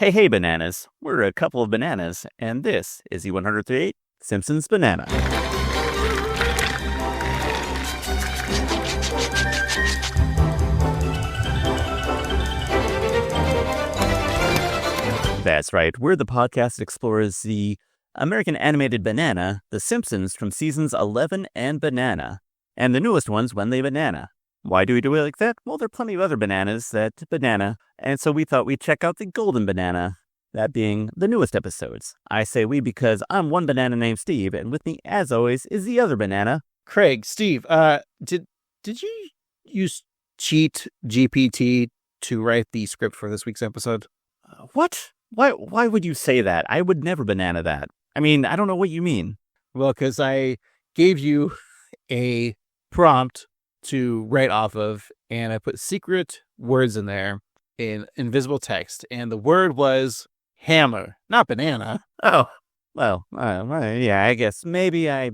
Hey, bananas. We're a couple of bananas, and this is E138 Simpsons Banana. That's right. We're the podcast that explores the American animated banana, The Simpsons, from seasons 11 and Banana, and the newest ones, When They Banana. Why do we do it like that? Well, there are plenty of other bananas that banana, and so we thought we'd check out the golden banana, that being the newest episodes. I say we because I'm one banana named Steve, and with me, as always, is the other banana. Craig, Steve, did you use Cheat GPT to write the script for this week's episode? What? Why would you say that? I would never banana that. I mean, I don't know what you mean. Well, because I gave you a prompt to write off of, and I put secret words in there in invisible text, and the word was hammer, not banana. Oh, well, yeah, I guess maybe I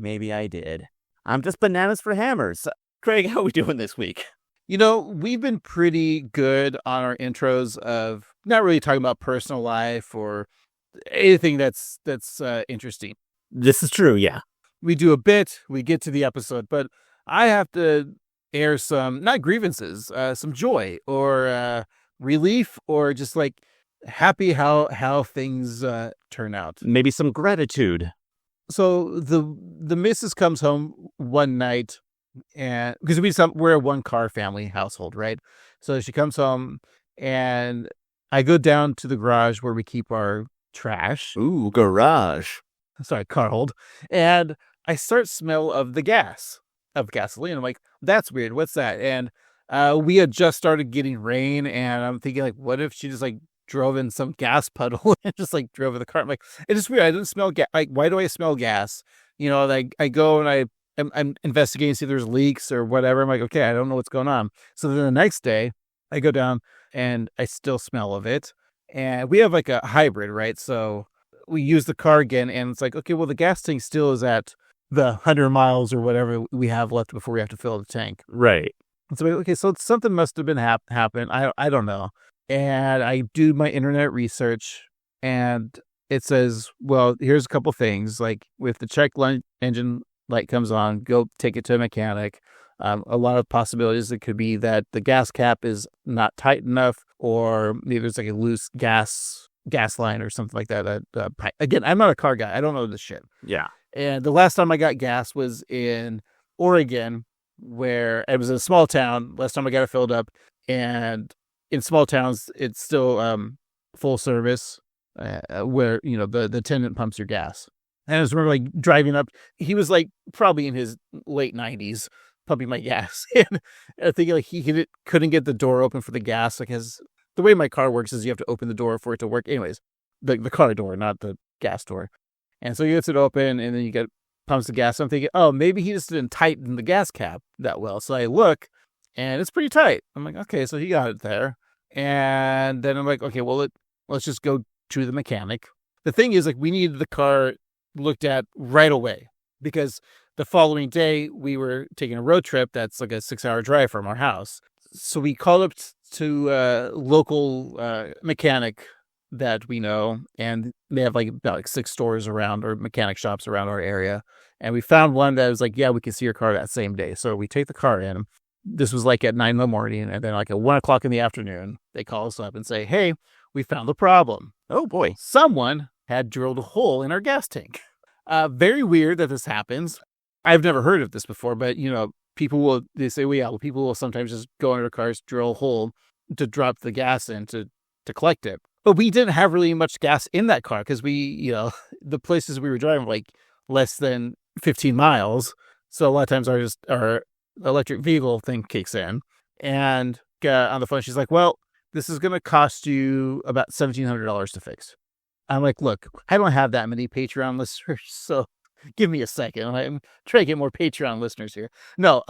did. I'm just bananas for hammers. Craig, how are we doing this week? You know, we've been pretty good on our intros of not really talking about personal life or anything that's interesting. This is true, yeah. We do a bit, we get to the episode, but I have to air some, not grievances, some joy or relief or just like happy how things turn out. Maybe some gratitude. So the missus comes home one night, and because we're a one car family household, right? So she comes home, and I go down to the garage where we keep our trash. Ooh, garage. Sorry, car hold. And I start smell of the gasoline. I'm like, that's weird. What's that? And we had just started getting rain, and I'm thinking, like, what if she just like drove in some gas puddle and just like drove in the car? I'm like, it's just weird. I didn't smell gas. Like, why do I smell gas? You know, like I go and I'm investigating, see if there's leaks or whatever. I'm like, okay, I don't know what's going on. So then the next day I go down and I still smell of it. And we have like a hybrid, right? So we use the car again, and it's like, okay, well, the gas tank still is at the 100 miles or whatever we have left before we have to fill the tank. Right. So, okay, so something must have been happen. I don't know. And I do my internet research, and it says, well, here's a couple things. Like, if the check engine light comes on, go take it to a mechanic. A lot of possibilities. It could be that the gas cap is not tight enough, or maybe there's like a loose gas line or something like that. Again, I'm not a car guy. I don't know this shit. Yeah. And the last time I got gas was in Oregon, where it was in a small town. Last time I got it filled up, and in small towns, it's still full service, where, you know, the attendant pumps your gas. And I just remember like driving up. He was like probably in his late 90s pumping my gas, and I think like he couldn't get the door open for the gas. Like, the way my car works is you have to open the door for it to work. Anyways, the car door, not the gas door. And so he gets it open, and then you pumps the gas. I'm thinking, oh, maybe he just didn't tighten the gas cap that well. So I look, and it's pretty tight. I'm like, okay, so he got it there. And then I'm like, okay, well, let's just go to the mechanic. The thing is, like, we needed the car looked at right away, because the following day we were taking a road trip that's like a 6-hour drive from our house. So we called up to a local mechanic that we know, and they have about 6 stores around, or mechanic shops around our area. And we found one that was like, yeah, we can see your car that same day. So we take the car in. This was like at 9 a.m, and then like at 1 o'clock in the afternoon, they call us up and say, hey, we found the problem. Oh boy. Someone had drilled a hole in our gas tank. Very weird that this happens. I've never heard of this before, but you know, people will sometimes just go in their cars, drill a hole to drop the gas in to collect it. But we didn't have really much gas in that car, because the places we were driving were like less than 15 miles. So a lot of times our electric vehicle thing kicks in, and on the phone, she's like, well, this is going to cost you about $1,700 to fix. I'm like, look, I don't have that many Patreon listeners, so give me a second. I'm trying to get more Patreon listeners here. No,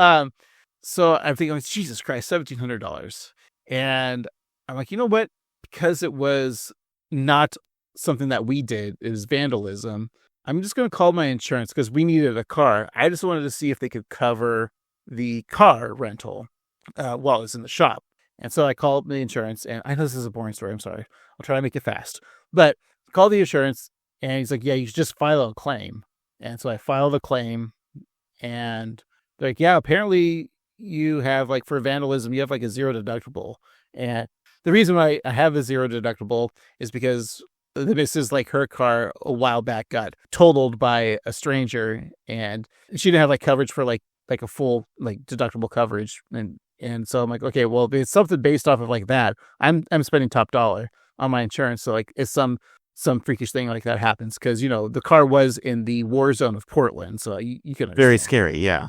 so I'm thinking, Jesus Christ, $1,700. And I'm like, you know what? Because it was not something that we did, it was vandalism, I'm just going to call my insurance, because we needed a car. I just wanted to see if they could cover the car rental while I was in the shop. And so I called the insurance, and I know this is a boring story. I'm sorry. I'll try to make it fast. But call the insurance, and he's like, yeah, you should just file a claim. And so I filed a claim, and they're like, yeah, apparently you have, like, for vandalism, you have like a zero deductible. And the reason why I have a zero deductible is because this is like her car a while back got totaled by a stranger, and she didn't have like coverage for like a full like deductible coverage. And so I'm like, okay, well, if it's something based off of like that, I'm spending top dollar on my insurance. So like if some freakish thing like that happens, because, you know, the car was in the war zone of Portland. So you can understand. Very scary, yeah.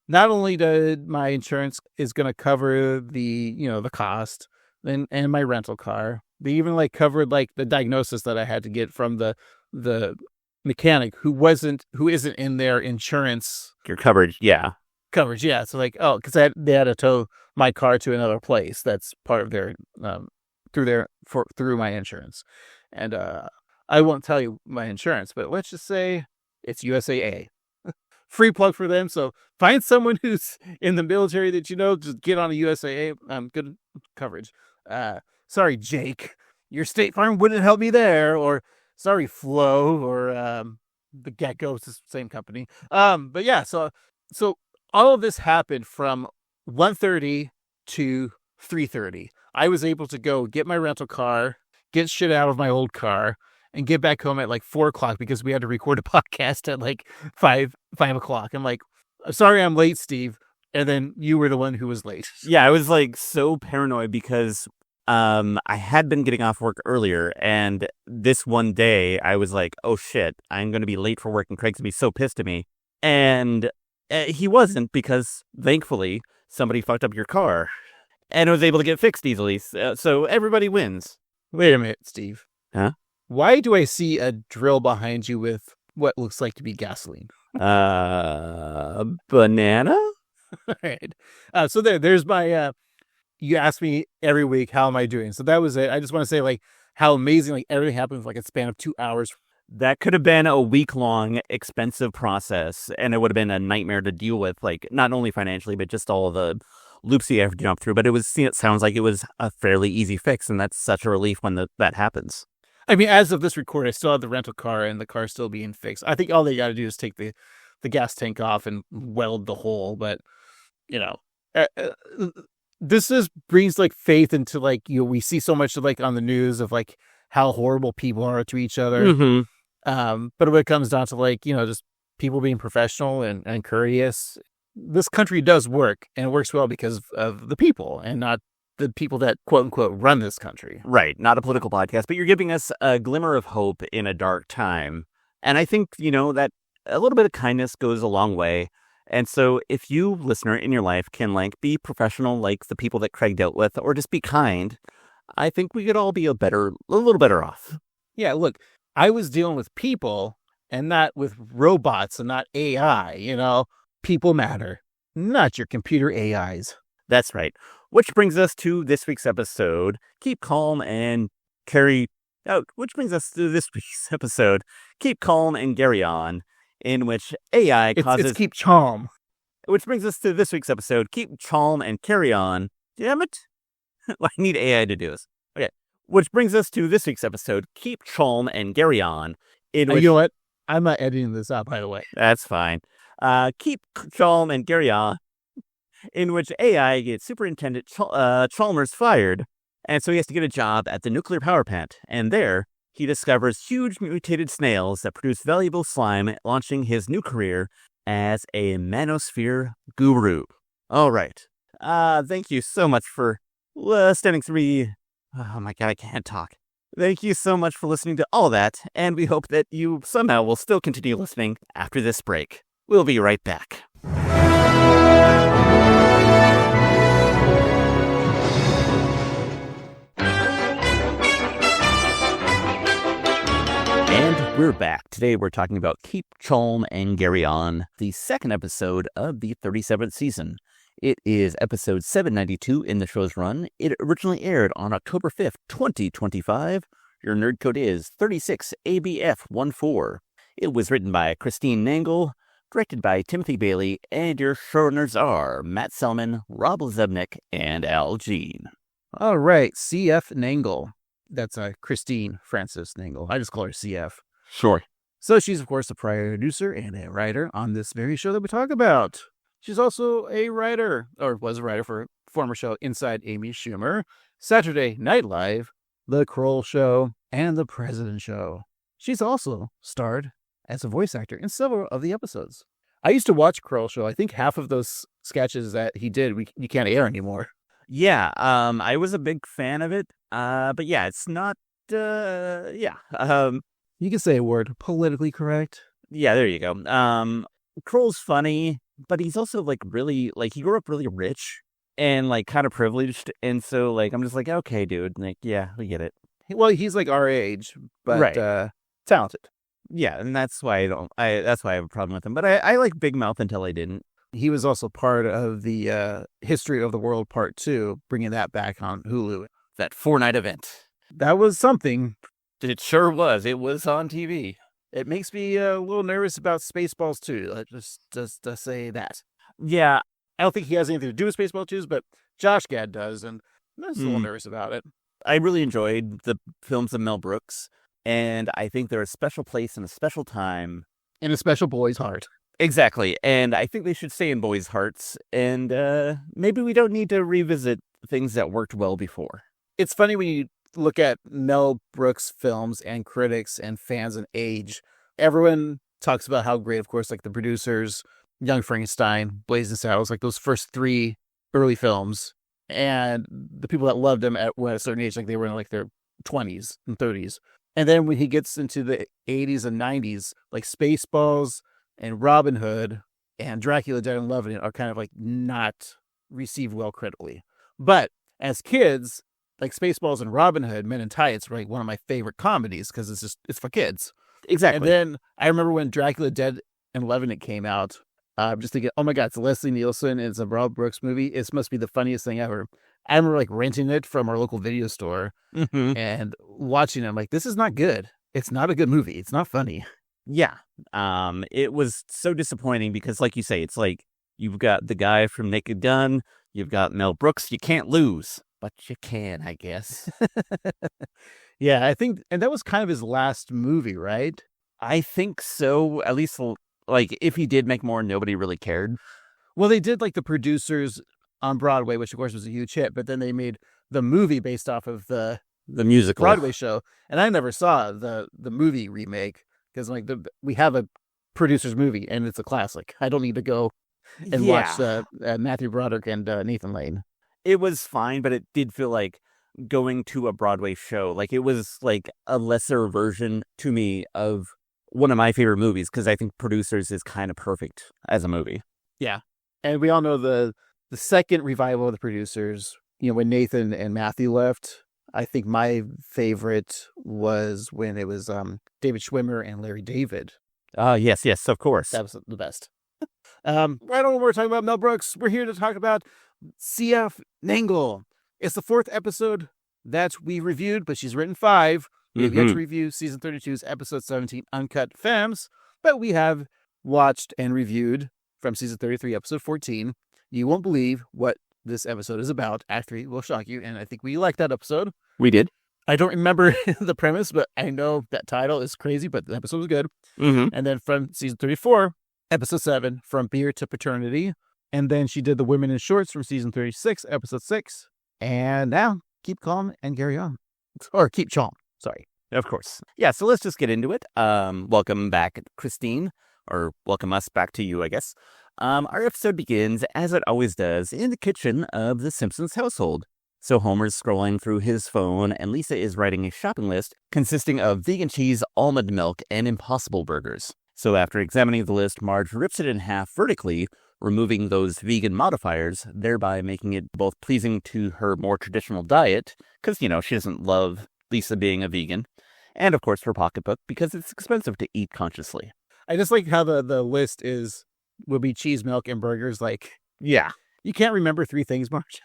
Not only did my insurance is going to cover the, you know, the cost and my rental car, they even like covered like the diagnosis that I had to get from the mechanic who isn't in their insurance. Your coverage, yeah. Coverage, yeah. So like, oh, because they had to tow my car to another place that's part of their through my insurance. And I won't tell you my insurance, but let's just say it's USAA. Free plug for them. So find someone who's in the military that you know, just get on a USAA. Good coverage. Sorry, Jake, your State Farm wouldn't help me there. Or sorry, Flo, or the Gecko, it's the same company. But yeah, so all of this happened from 1:30 to 3:30. I was able to go get my rental car, get shit out of my old car, and get back home at like 4:00 because we had to record a podcast at like 5 o'clock. I'm like, sorry, I'm late, Steve. And then you were the one who was late. Yeah, I was like so paranoid because I had been getting off work earlier, and this one day I was like, oh shit, I'm going to be late for work, and Craig's going to be so pissed at me. And he wasn't, because thankfully somebody fucked up your car and was able to get fixed easily. So everybody wins. Wait a minute, Steve. Huh? Why do I see a drill behind you with what looks like to be gasoline? Banana? All right. So there's my, you ask me every week, how am I doing? So that was it. I just want to say like how amazing, like everything happened in like a span of 2 hours. That could have been a week-long, expensive process, and it would have been a nightmare to deal with, like, not only financially, but just all of the loops you have to jump through. But it sounds like it was a fairly easy fix, and that's such a relief when that happens. I mean, as of this record, I still have the rental car, and the car's still being fixed. I think all they got to do is take the gas tank off and weld the hole. But, you know, this just brings, like, faith into, like, you know, we see so much, like, on the news of, like, how horrible people are to each other. Mm-hmm. But when it comes down to, like, you know, just people being professional and courteous, this country does work, and it works well because of the people and not the people that quote unquote run this country. Right. Not a political podcast, but you're giving us a glimmer of hope in a dark time. And I think, you know, that a little bit of kindness goes a long way. And so if you, listener, in your life can like be professional like the people that Craig dealt with, or just be kind, I think we could all be a little better off. Yeah, look, I was dealing with people and not with robots and not AI, you know. People matter, not your computer AIs. That's right. Which brings us to this week's episode, Keep Calm and Carry... Oh, which brings us to this week's episode, Keep Calm and Carry On, in which AI causes... It's Keep Chalm. Which brings us to this week's episode, Keep Chalm and Carry On. Damn it. I need AI to do this. Okay. Which brings us to this week's episode, Keep Chalm and Carry On. In which... You know what? I'm not editing this out, by the way. That's fine. Keep Chalm and Carry On, in which AI gets Superintendent Chalmers fired, and so he has to get a job at the nuclear power plant. And there, he discovers huge mutated snails that produce valuable slime, launching his new career as a manosphere guru. All right. Thank you so much for standing through me. Oh my God, I can't talk. Thank you so much for listening to all that, and we hope that you somehow will still continue listening after this break. We'll be right back. And we're back. Today we're talking about Keep Chalm and Carry On, the second episode of the 37th season. It is episode 792 in the show's run. It originally aired on October 5th, 2025. Your nerd code is 36ABF14. It was written by Christine Nangle, directed by Timothy Bailey, and your showrunners are Matt Selman, Rob LaZebnik, and Al Jean. All right, CF Nangle. That's Christine Frances Nangle. I just call her CF. Sure. So she's, of course, a producer and a writer on this very show that we talk about. She's also a writer, or was a writer for a former show Inside Amy Schumer, Saturday Night Live, The Kroll Show, and The President Show. She's also starred as a voice actor in several of the episodes. I used to watch Kroll Show. I think half of those sketches that he did, you can't air anymore. Yeah, I was a big fan of it, but yeah, it's not, You can say a word, politically correct. Yeah, there you go. Kroll's funny, but he's also like really, like he grew up really rich and like kind of privileged, and so like I'm just like, okay, dude, like yeah, we get it. Well, he's like our age, but Right. talented. Yeah, and that's why that's why I have a problem with him. But I like Big Mouth until I didn't. He was also part of the History of the World Part 2, bringing that back on Hulu. That 4-night event. That was something. It sure was. It was on TV. It makes me a little nervous about Spaceballs 2. Just to say that. Yeah, I don't think he has anything to do with Spaceballs 2, but Josh Gad does, and I'm just a little nervous about it. I really enjoyed the films of Mel Brooks, and I think they're a special place and a special time. In a special boy's heart. Exactly, and I think they should stay in boys' hearts, and maybe we don't need to revisit things that worked well before. It's funny when you look at Mel Brooks films and critics and fans and age. Everyone talks about how great, of course, like the producers, Young Frankenstein, Blazing Saddles, like those first 3 early films, and the people that loved him at a certain age, like they were in like their 20s and 30s. And then when he gets into the 80s and 90s, like Spaceballs and Robin Hood and Dracula Dead and Loving It are kind of like not received well critically. But as kids, like Spaceballs and Robin Hood, Men in Tights were like one of my favorite comedies because it's for kids. Exactly. And then I remember when Dracula Dead and Loving It came out, I'm just thinking, oh my God, it's Leslie Nielsen. It's a Mel Brooks movie. It must be the funniest thing ever. I remember like renting it from our local video store and watching it. I'm like, this is not good. It's not a good movie. It's not funny. Yeah. It was so disappointing because, like you say, it's like you've got the guy from Naked Gun, you've got Mel Brooks. You can't lose, but you can, I guess. Yeah, I think, and that was kind of his last movie, right? I think so. At least, like, if he did make more, nobody really cared. Well, they did like The Producers on Broadway, which of course was a huge hit, but then they made the movie based off of the musical Broadway show, and I never saw the movie remake because like we have a Producers movie and it's a classic. I don't need to go and watch Matthew Broderick and Nathan Lane. It was fine, but it did feel like going to a Broadway show. Like it was like a lesser version to me of one of my favorite movies because I think Producers is kind of perfect as a movie. Yeah, and we all know the second revival of The Producers. You know, when Nathan and Matthew left. I think my favorite was when it was David Schwimmer and Larry David. Yes, of course. That was the best. Right on, we're talking about Mel Brooks. We're here to talk about CF Nangle. It's the 4th episode that we reviewed, but she's written 5. We have yet to review season 32's episode 17, Uncut Femmes, but we have watched and reviewed from season 33, episode 14. You won't believe what this episode is about. Actually, will shock you, and I think we liked that episode. We did. I don't remember the premise, but I know that title is crazy, but the episode was good. And then from season 34, episode 7, From Beer to Paternity. And then she did the Women in Shorts from season 36, episode 6. And now, keep calm and carry on. Or keep Chalm. Sorry. Of course. Yeah, so let's just get into it. Welcome back, Christine. Or welcome us back to you, I guess. Our episode begins, as it always does, in the kitchen of the Simpsons household. So Homer's scrolling through his phone, and Lisa is writing a shopping list consisting of vegan cheese, almond milk, and Impossible burgers. So after examining the list, Marge rips it in half vertically, removing those vegan modifiers, thereby making it both pleasing to her more traditional diet, because, you know, she doesn't love Lisa being a vegan, and of course her pocketbook, because it's expensive to eat consciously. I just like how the list will be cheese, milk, and burgers. Like, yeah. You can't remember 3 things, Marge.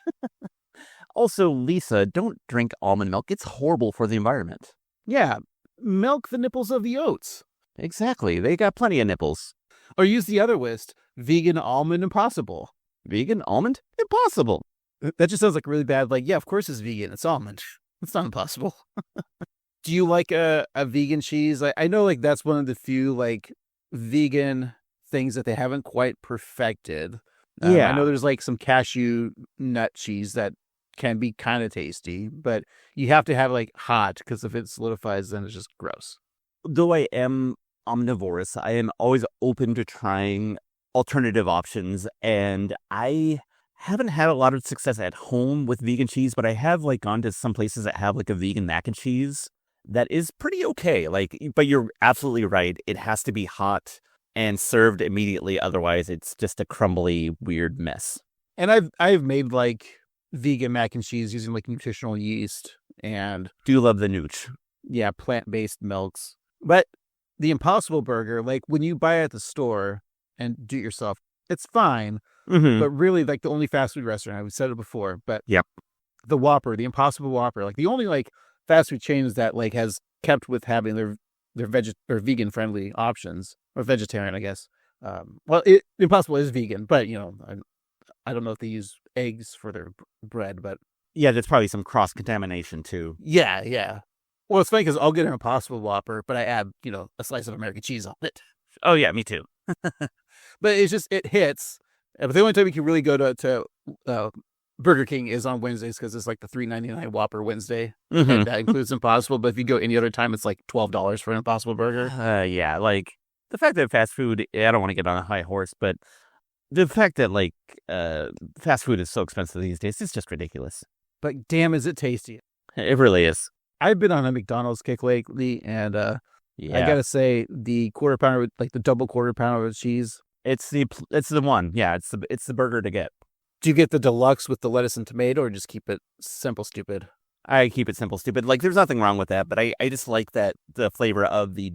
Also, Lisa, don't drink almond milk. It's horrible for the environment. Yeah, milk the nipples of the oats. Exactly. They got plenty of nipples. Or use the other list, vegan almond impossible. Vegan almond? Impossible. That just sounds like really bad. Like, yeah, of course it's vegan. It's almond. It's not impossible. Do you like a vegan cheese? I know like that's one of the few like vegan things that they haven't quite perfected. I Yeah. know there's like some cashew nut cheese that can be kind of tasty, but you have to have like hot because if it solidifies, then it's just gross. Though I am omnivorous, I am always open to trying alternative options, and I haven't had a lot of success at home with vegan cheese, but I have like gone to some places that have like a vegan mac and cheese that is pretty okay. Like, but you're absolutely right. It has to be hot and served immediately. Otherwise, it's just a crumbly, weird mess. And I've made like vegan mac and cheese using like nutritional yeast and Do love the nooch. yeah, plant-based milks. But the Impossible Burger, like when you buy it at the store and do it yourself, it's fine. Mm-hmm. But really, like the only fast food restaurant, I've said it before, but Yep. the Whopper, the Impossible Whopper, like the only like fast food chains that like has kept with having their or vegan friendly options or vegetarian, I guess. Well, Impossible is vegan, but you know, I don't know if they use eggs for their bread, but Yeah, there's probably some cross contamination too. yeah. Well, it's funny because I'll get an Impossible Whopper, but I add, you know, a slice of American cheese on it. Oh yeah, me too. But it's just, it hits. But the only time you can really go to Burger King is on Wednesdays because it's like the $3.99 Whopper Wednesday. Mm-hmm. And that includes Impossible. But if you go any other time, it's like $12 for an Impossible Burger. Yeah, like the fact that fast food, I don't want to get on a high horse, but the fact that like fast food is so expensive these days, it's just ridiculous. But damn, is it tasty. It really is. I've been on a McDonald's kick lately, and Yeah, I gotta say the quarter pounder, with like the double quarter pounder with cheese. it's the one. Yeah, it's the burger to get. Do you get the deluxe with the lettuce and tomato, or just keep it simple, stupid? I keep it simple, stupid. Like there's nothing wrong with that, but I just like that the flavor of the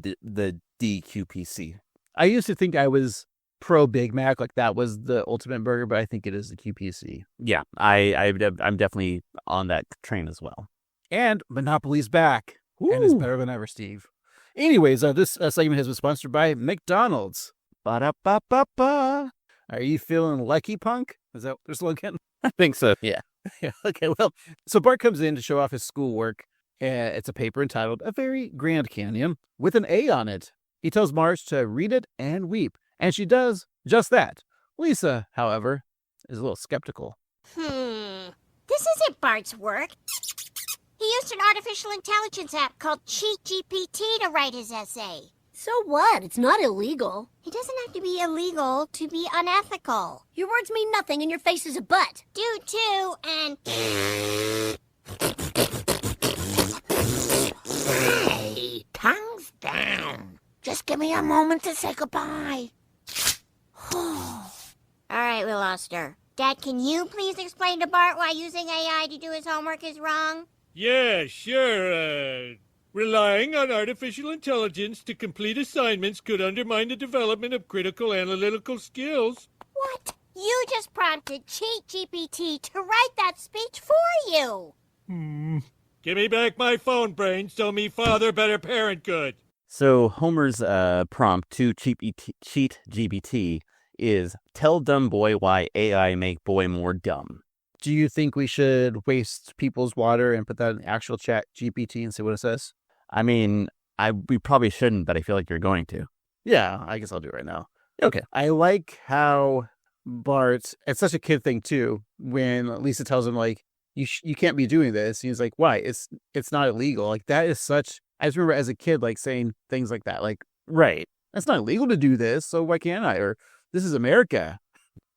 DQPC. I used to think I was pro Big Mac, like that was the ultimate burger, but I think it is the QPC. Yeah, I'm definitely on that train as well. And Monopoly's back, and it's better than ever, Steve. Anyways, this segment has been sponsored by McDonald's. Ba-da-ba-ba-ba. Are you feeling lucky, punk? Is that their slogan? I think so. Yeah. Yeah. Okay. Well, so Bart comes in to show off his schoolwork. It's a paper entitled "A Very Grand Canyon" with an A on it. He tells Marge to read it and weep, and she does just that. Lisa, however, is a little skeptical. This isn't Bart's work. He used an artificial intelligence app called ChatGPT to write his essay. So what? It's not illegal. It doesn't have to be illegal to be unethical. Your words mean nothing and your face is a butt. Do too, and... Hey, tongues down. Just give me a moment to say goodbye. All right, we lost her. Dad, can you please explain to Bart why using AI to do his homework is wrong? Yeah, sure. Relying on artificial intelligence to complete assignments could undermine the development of critical analytical skills. What? You just prompted ChatGPT to write that speech for you. Give me back my phone, brains, so me father better parent good. So Homer's prompt to cheat GBT is tell dumb boy why AI make boy more dumb. Do you think we should waste people's water and put that in actual chat GPT and see what it says? I mean, we probably shouldn't, but I feel like you're going to. Yeah, I guess I'll do it right now. Okay. I like how Bart, it's such a kid thing too, when Lisa tells him like, you can't be doing this. He's like, why? It's not illegal. Like that is such, I just remember as a kid, like saying things like that, like, right, it's not illegal to do this. So why can't I? Or this is America.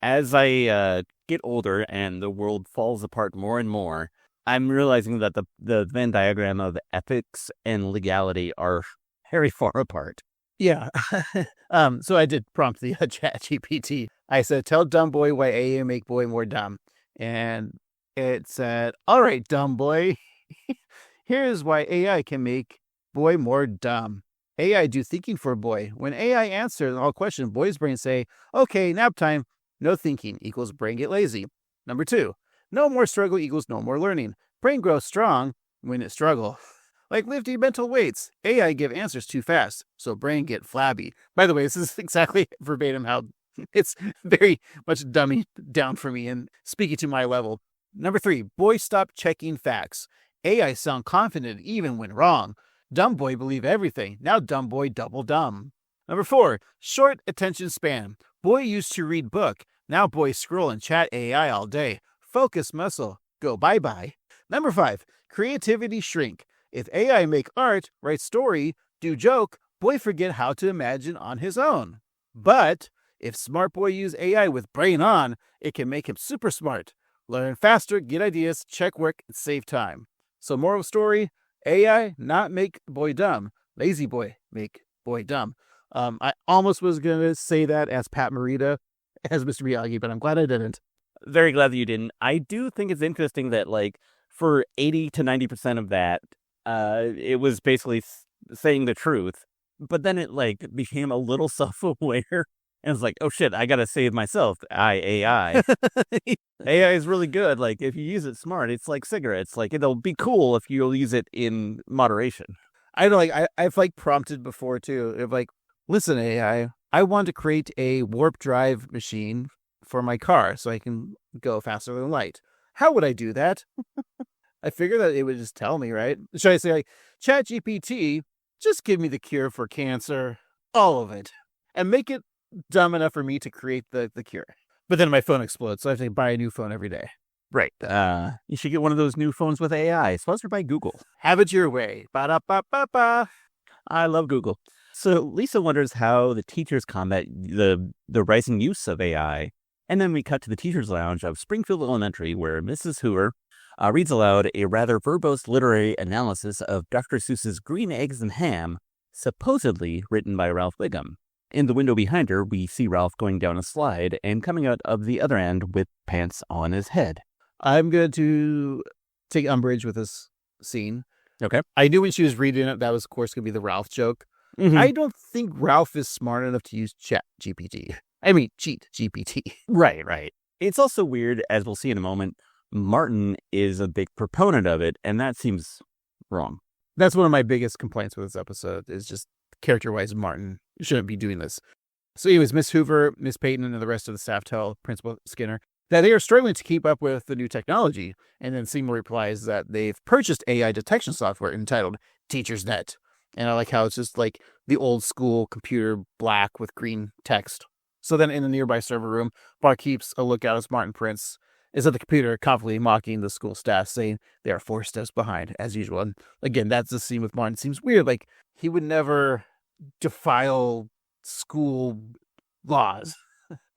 As I get older and the world falls apart more and more, I'm realizing that the Venn diagram of ethics and legality are very far apart. Yeah. So I did prompt the chat GPT. I said, tell dumb boy why AI make boy more dumb. And it said, all right, dumb boy, here's why AI can make boy more dumb. AI do thinking for a boy. When AI answers all questions, boy's brain say, okay, nap time. No thinking equals brain get lazy. Number 2, no more struggle equals no more learning. Brain grows strong when it struggle. Like lifting mental weights, AI give answers too fast, so brain get flabby. By the way, this is exactly verbatim how it's very much dumbing down for me and speaking to my level. Number 3, boy stop checking facts. AI sound confident even when wrong. Dumb boy believe everything. Now dumb boy double dumb. Number 4, short attention span. Boy used to read book. Now boy scroll and chat AI all day. Focus muscle. Go bye-bye. Number 5, creativity shrink. If AI make art, write story, do joke, boy forget how to imagine on his own. But if smart boy use AI with brain on, it can make him super smart. Learn faster, get ideas, check work, and save time. So moral story, AI not make boy dumb. Lazy boy make boy dumb. I almost was going to say that as Pat Morita, as Mr. Miyagi, but I'm glad I didn't. Very glad that you didn't. I do think it's interesting that, like, for 80 to 90% of that, it was basically saying the truth. But then it, like, became a little self-aware. And it's like, oh shit, I gotta save myself. AI. AI is really good. Like, if you use it smart, it's like cigarettes. Like, it'll be cool if you'll use it in moderation. I know, like, I've like prompted before too. If like, listen, AI, I want to create a warp drive machine for my car so I can go faster than light. How would I do that? I figure that it would just tell me, right? Should I say, like, ChatGPT, just give me the cure for cancer, all of it, and make it dumb enough for me to create the cure. But then my phone explodes, so I have to buy a new phone every day. Right. You should get one of those new phones with AI, sponsored by Google. Have it your way. Ba-da-ba-ba-ba. I love Google. So Lisa wonders how the teachers combat the rising use of AI. And then we cut to the teacher's lounge of Springfield Elementary, where Mrs. Hoover reads aloud a rather verbose literary analysis of Dr. Seuss's Green Eggs and Ham, supposedly written by Ralph Wiggum. In the window behind her, we see Ralph going down a slide and coming out of the other end with pants on his head. I'm going to take umbrage with this scene. Okay. I knew when she was reading it, that was, of course, going to be the Ralph joke. Mm-hmm. I don't think Ralph is smart enough to use ChatGPT. I mean, cheat GPT. Right. It's also weird, as we'll see in a moment, Martin is a big proponent of it, and that seems wrong. That's one of my biggest complaints with this episode, is just character-wise, Martin shouldn't be doing this. So anyways, Miss Hoover, Miss Peyton, and the rest of the staff tell Principal Skinner that they are struggling to keep up with the new technology, and then Seymour replies that they've purchased AI detection software entitled Teacher's Net. And I like how it's just like the old school computer black with green text. So then in the nearby server room, Bart keeps a lookout as Martin Prince is at the computer, confidently mocking the school staff, saying they are 4 steps behind, as usual. And again, that's the scene with Martin. It seems weird. Like, he would never defile school laws.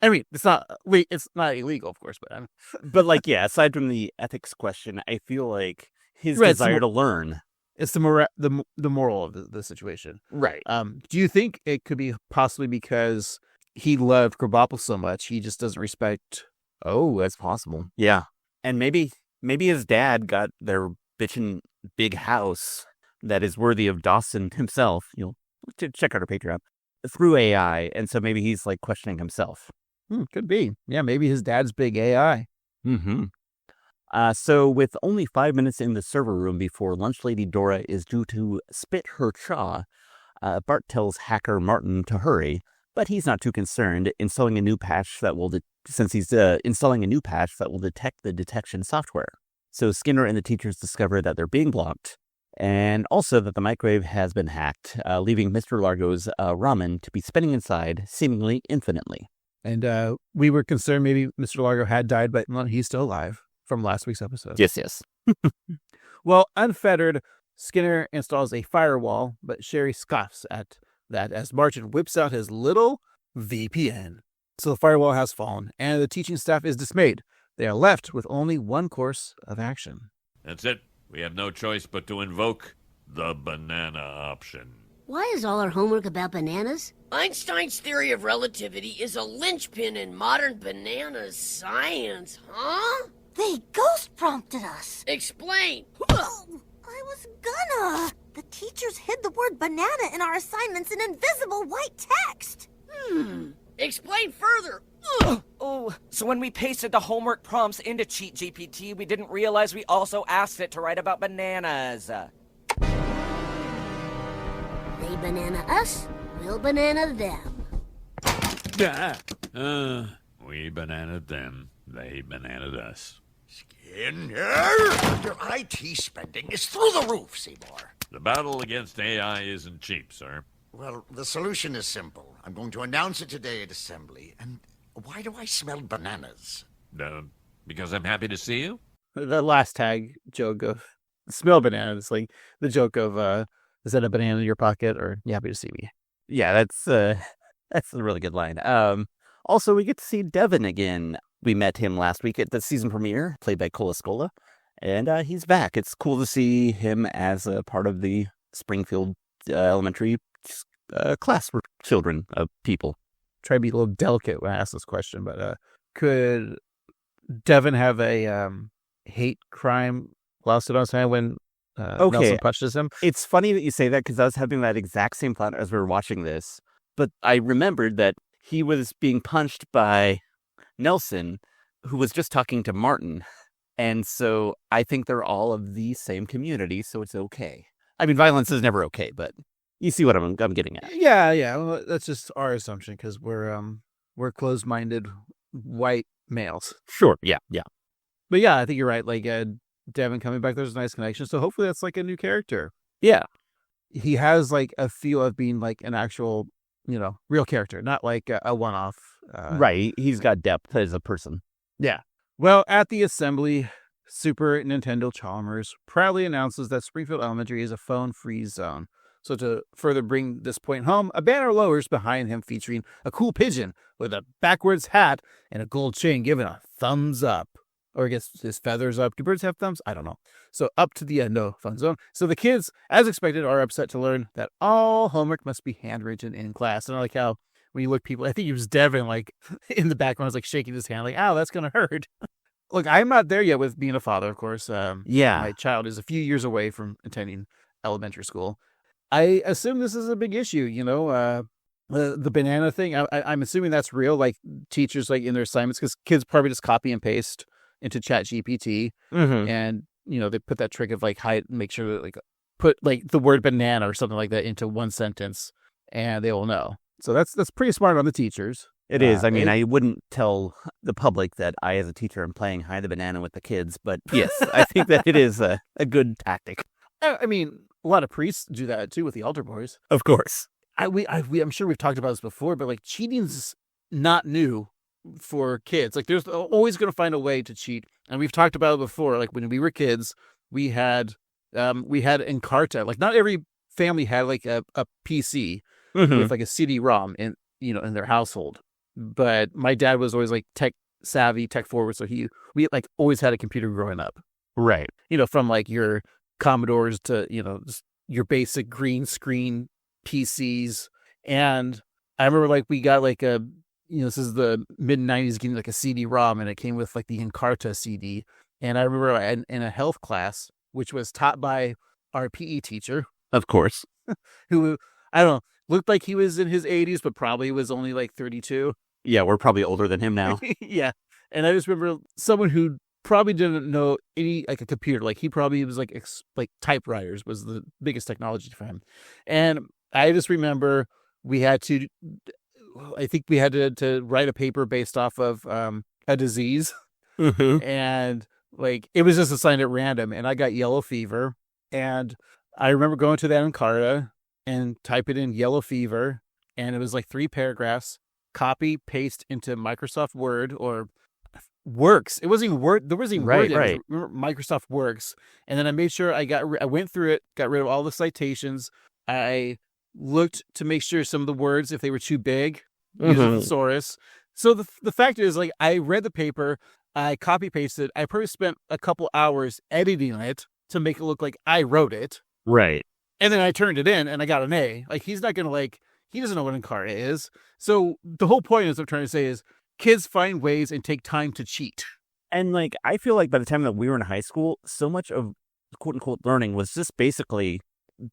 I mean, it's not illegal, of course, but like, yeah, aside from the ethics question, I feel like his Right, desire to learn. It's the moral of the situation. Right. Do you think it could be possibly because he loved Krabappel so much, he just doesn't respect... Oh, that's possible. Yeah. And maybe his dad got their bitchin' big house that is worthy of Dawson himself. You'll check out our Patreon. Through AI. And so maybe he's like questioning himself. Could be. Yeah, maybe his dad's big AI. Mm-hmm. So with only 5 minutes in the server room before lunch lady Dora is due to spit her chaw, Bart tells hacker Martin to hurry, but he's not too concerned, installing a new patch that will installing a new patch that will detect the detection software. So Skinner and the teachers discover that they're being blocked, and also that the microwave has been hacked, leaving Mr. Largo's ramen to be spinning inside seemingly infinitely. And we were concerned maybe Mr. Largo had died, but he's still alive from last week's episode. Yes. Well, unfettered, Skinner installs a firewall, but Sherry scoffs at that as Martin whips out his little VPN. So the firewall has fallen, and the teaching staff is dismayed. They are left with only one course of action. That's it. We have no choice but to invoke the banana option. Why is all our homework about bananas? Einstein's theory of relativity is a linchpin in modern banana science, huh? They ghost prompted us. Explain. I was gonna. The teachers hid the word banana in our assignments in invisible white text. Explain further. Oh, so when we pasted the homework prompts into CheatGPT, we didn't realize we also asked it to write about bananas. They banana us, we'll banana them. We bananaed them. They bananaed us. Your IT spending is through the roof, Seymour. The battle against AI isn't cheap, sir. Well, the solution is simple. I'm going to announce it today at Assembly. And why do I smell bananas? Because I'm happy to see you? The last tag joke of smell bananas, like the joke of is that a banana in your pocket or you happy to see me? Yeah, that's a really good line. Also, we get to see Devin again. We met him last week at the season premiere, played by Cola Scola, and he's back. It's cool to see him as a part of the Springfield Elementary class for children of people. Try to be a little delicate when I ask this question, but could Devin have a hate crime lawsuit on his hand when Nelson punches him? It's funny that you say that because I was having that exact same thought as we were watching this, but I remembered that he was being punched by Nelson, who was just talking to Martin. And so I think they're all of the same community, so it's okay. I mean, violence is never okay, but you see what I'm getting at. Yeah. Well, that's just our assumption because we're closed-minded white males. Sure. Yeah. But yeah, I think you're right. Like Devin coming back, there's a nice connection. So hopefully that's like a new character. Yeah. He has like a feel of being like an actual, real character, not like a one-off. Right. He's got depth as a person. Yeah. Well, at the assembly, Superintendent Chalmers proudly announces that Springfield Elementary is a phone-free zone. So to further bring this point home, a banner lowers behind him featuring a cool pigeon with a backwards hat and a gold chain giving a thumbs up. Or I guess his feathers up. Do birds have thumbs? I don't know. So up to the no fun zone. So the kids, as expected, are upset to learn that all homework must be handwritten in class. And I like how when you look people, I think it was Devin, like in the background, was like shaking his hand, like, "Ow, that's gonna hurt." Look, I'm not there yet with being a father, of course. My child is a few years away from attending elementary school. I assume this is a big issue, the banana thing. I'm assuming that's real, like teachers like in their assignments, because kids probably just copy and paste into ChatGPT, and they put that trick of like make sure that like put like the word banana or something like that into one sentence, and they will know. So that's pretty smart on the teachers. It is. I mean, I wouldn't tell the public that I, as a teacher, am playing hide the banana with the kids, but yes, I think that it is a good tactic. I mean, a lot of priests do that too with the altar boys. Of course. I'm sure we've talked about this before, but like cheating's not new for kids. Like there's always going to find a way to cheat. And we've talked about it before. Like when we were kids, we had Encarta. Like not every family had like a PC with like a CD-ROM in their household. But my dad was always like tech savvy, tech forward. So we like always had a computer growing up. Right. From like your Commodores to, just your basic green screen PCs. And I remember like we got like this is the mid 90s, getting like a CD-ROM, and it came with like the Encarta CD. And I remember in a health class, which was taught by our PE teacher. Of course. Who, I don't know, looked like he was in his 80s, but probably was only like 32. Yeah, we're probably older than him now. Yeah. And I just remember someone who probably didn't know any, like a computer. Like he probably was like typewriters was the biggest technology for him. And I just remember we had to write a paper based off of a disease. And like it was just assigned at random, and I got yellow fever. And I remember going to that Encarta and type it in yellow fever, and it was like 3 paragraphs, copy, paste into Microsoft Word or Works. It wasn't even Word. There wasn't even Word. Right. Microsoft Works. And then I made sure I went through it, got rid of all the citations. I looked to make sure some of the words, if they were too big, used a thesaurus. So the fact is, like, I read the paper, I copy pasted. I probably spent a couple hours editing it to make it look like I wrote it. Right. And then I turned it in and I got an A. Like, he's not going to he doesn't know what Encarta is. So the whole point is, I'm trying to say is kids find ways and take time to cheat. And like, I feel like by the time that we were in high school, so much of quote unquote learning was just basically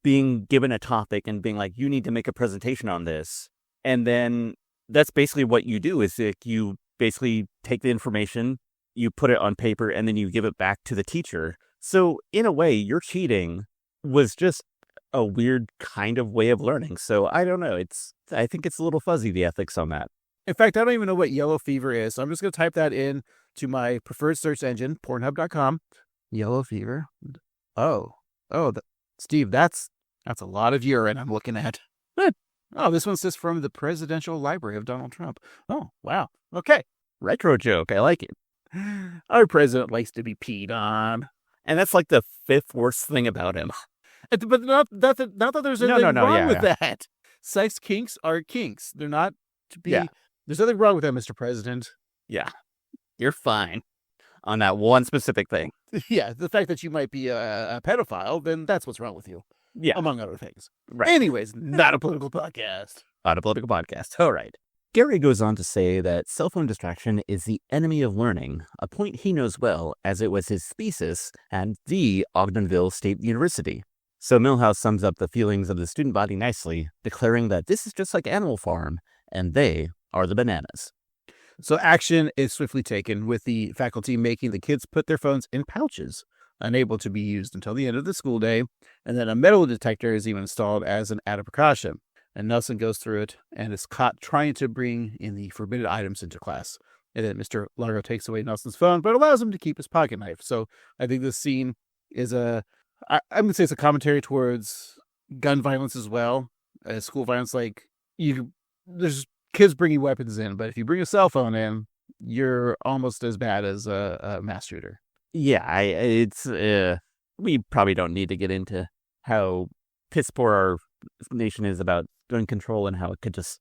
being given a topic and being like, you need to make a presentation on this. And then that's basically what you do is like, you basically take the information, you put it on paper, and then you give it back to the teacher. So in a way, your cheating was just a weird kind of way of learning. So I don't know. I think it's a little fuzzy, the ethics on that. In fact, I don't even know what yellow fever is. So I'm just going to type that in to my preferred search engine, Pornhub.com. Yellow fever. Steve, that's a lot of urine I'm looking at. Oh, this one says from the Presidential Library of Donald Trump. Oh, wow. Okay. Retro joke. I like it. Our president likes to be peed on. And that's like the fifth worst thing about him. But not that there's anything wrong with that. Sex kinks are kinks. They're not to be... Yeah. There's nothing wrong with that, Mr. President. Yeah. You're fine on that one specific thing. Yeah, the fact that you might be a pedophile, then that's what's wrong with you. Yeah. Among other things. Right. Anyways, not a political podcast. Not a political podcast. All right. Gary goes on to say that cell phone distraction is the enemy of learning, a point he knows well as it was his thesis at the Ogdenville State University. So Milhouse sums up the feelings of the student body nicely, declaring that this is just like Animal Farm, and they are the bananas. So action is swiftly taken, with the faculty making the kids put their phones in pouches, unable to be used until the end of the school day, and then a metal detector is even installed as an added precaution. And Nelson goes through it and is caught trying to bring in the forbidden items into class. And then Mr. Largo takes away Nelson's phone, but allows him to keep his pocket knife. So I think this scene is I'm going to say it's a commentary towards gun violence as well. School violence, there's kids bringing weapons in, but if you bring a cell phone in, you're almost as bad as a mass shooter. Yeah, we probably don't need to get into how piss poor our nation is about gun control and how it could just,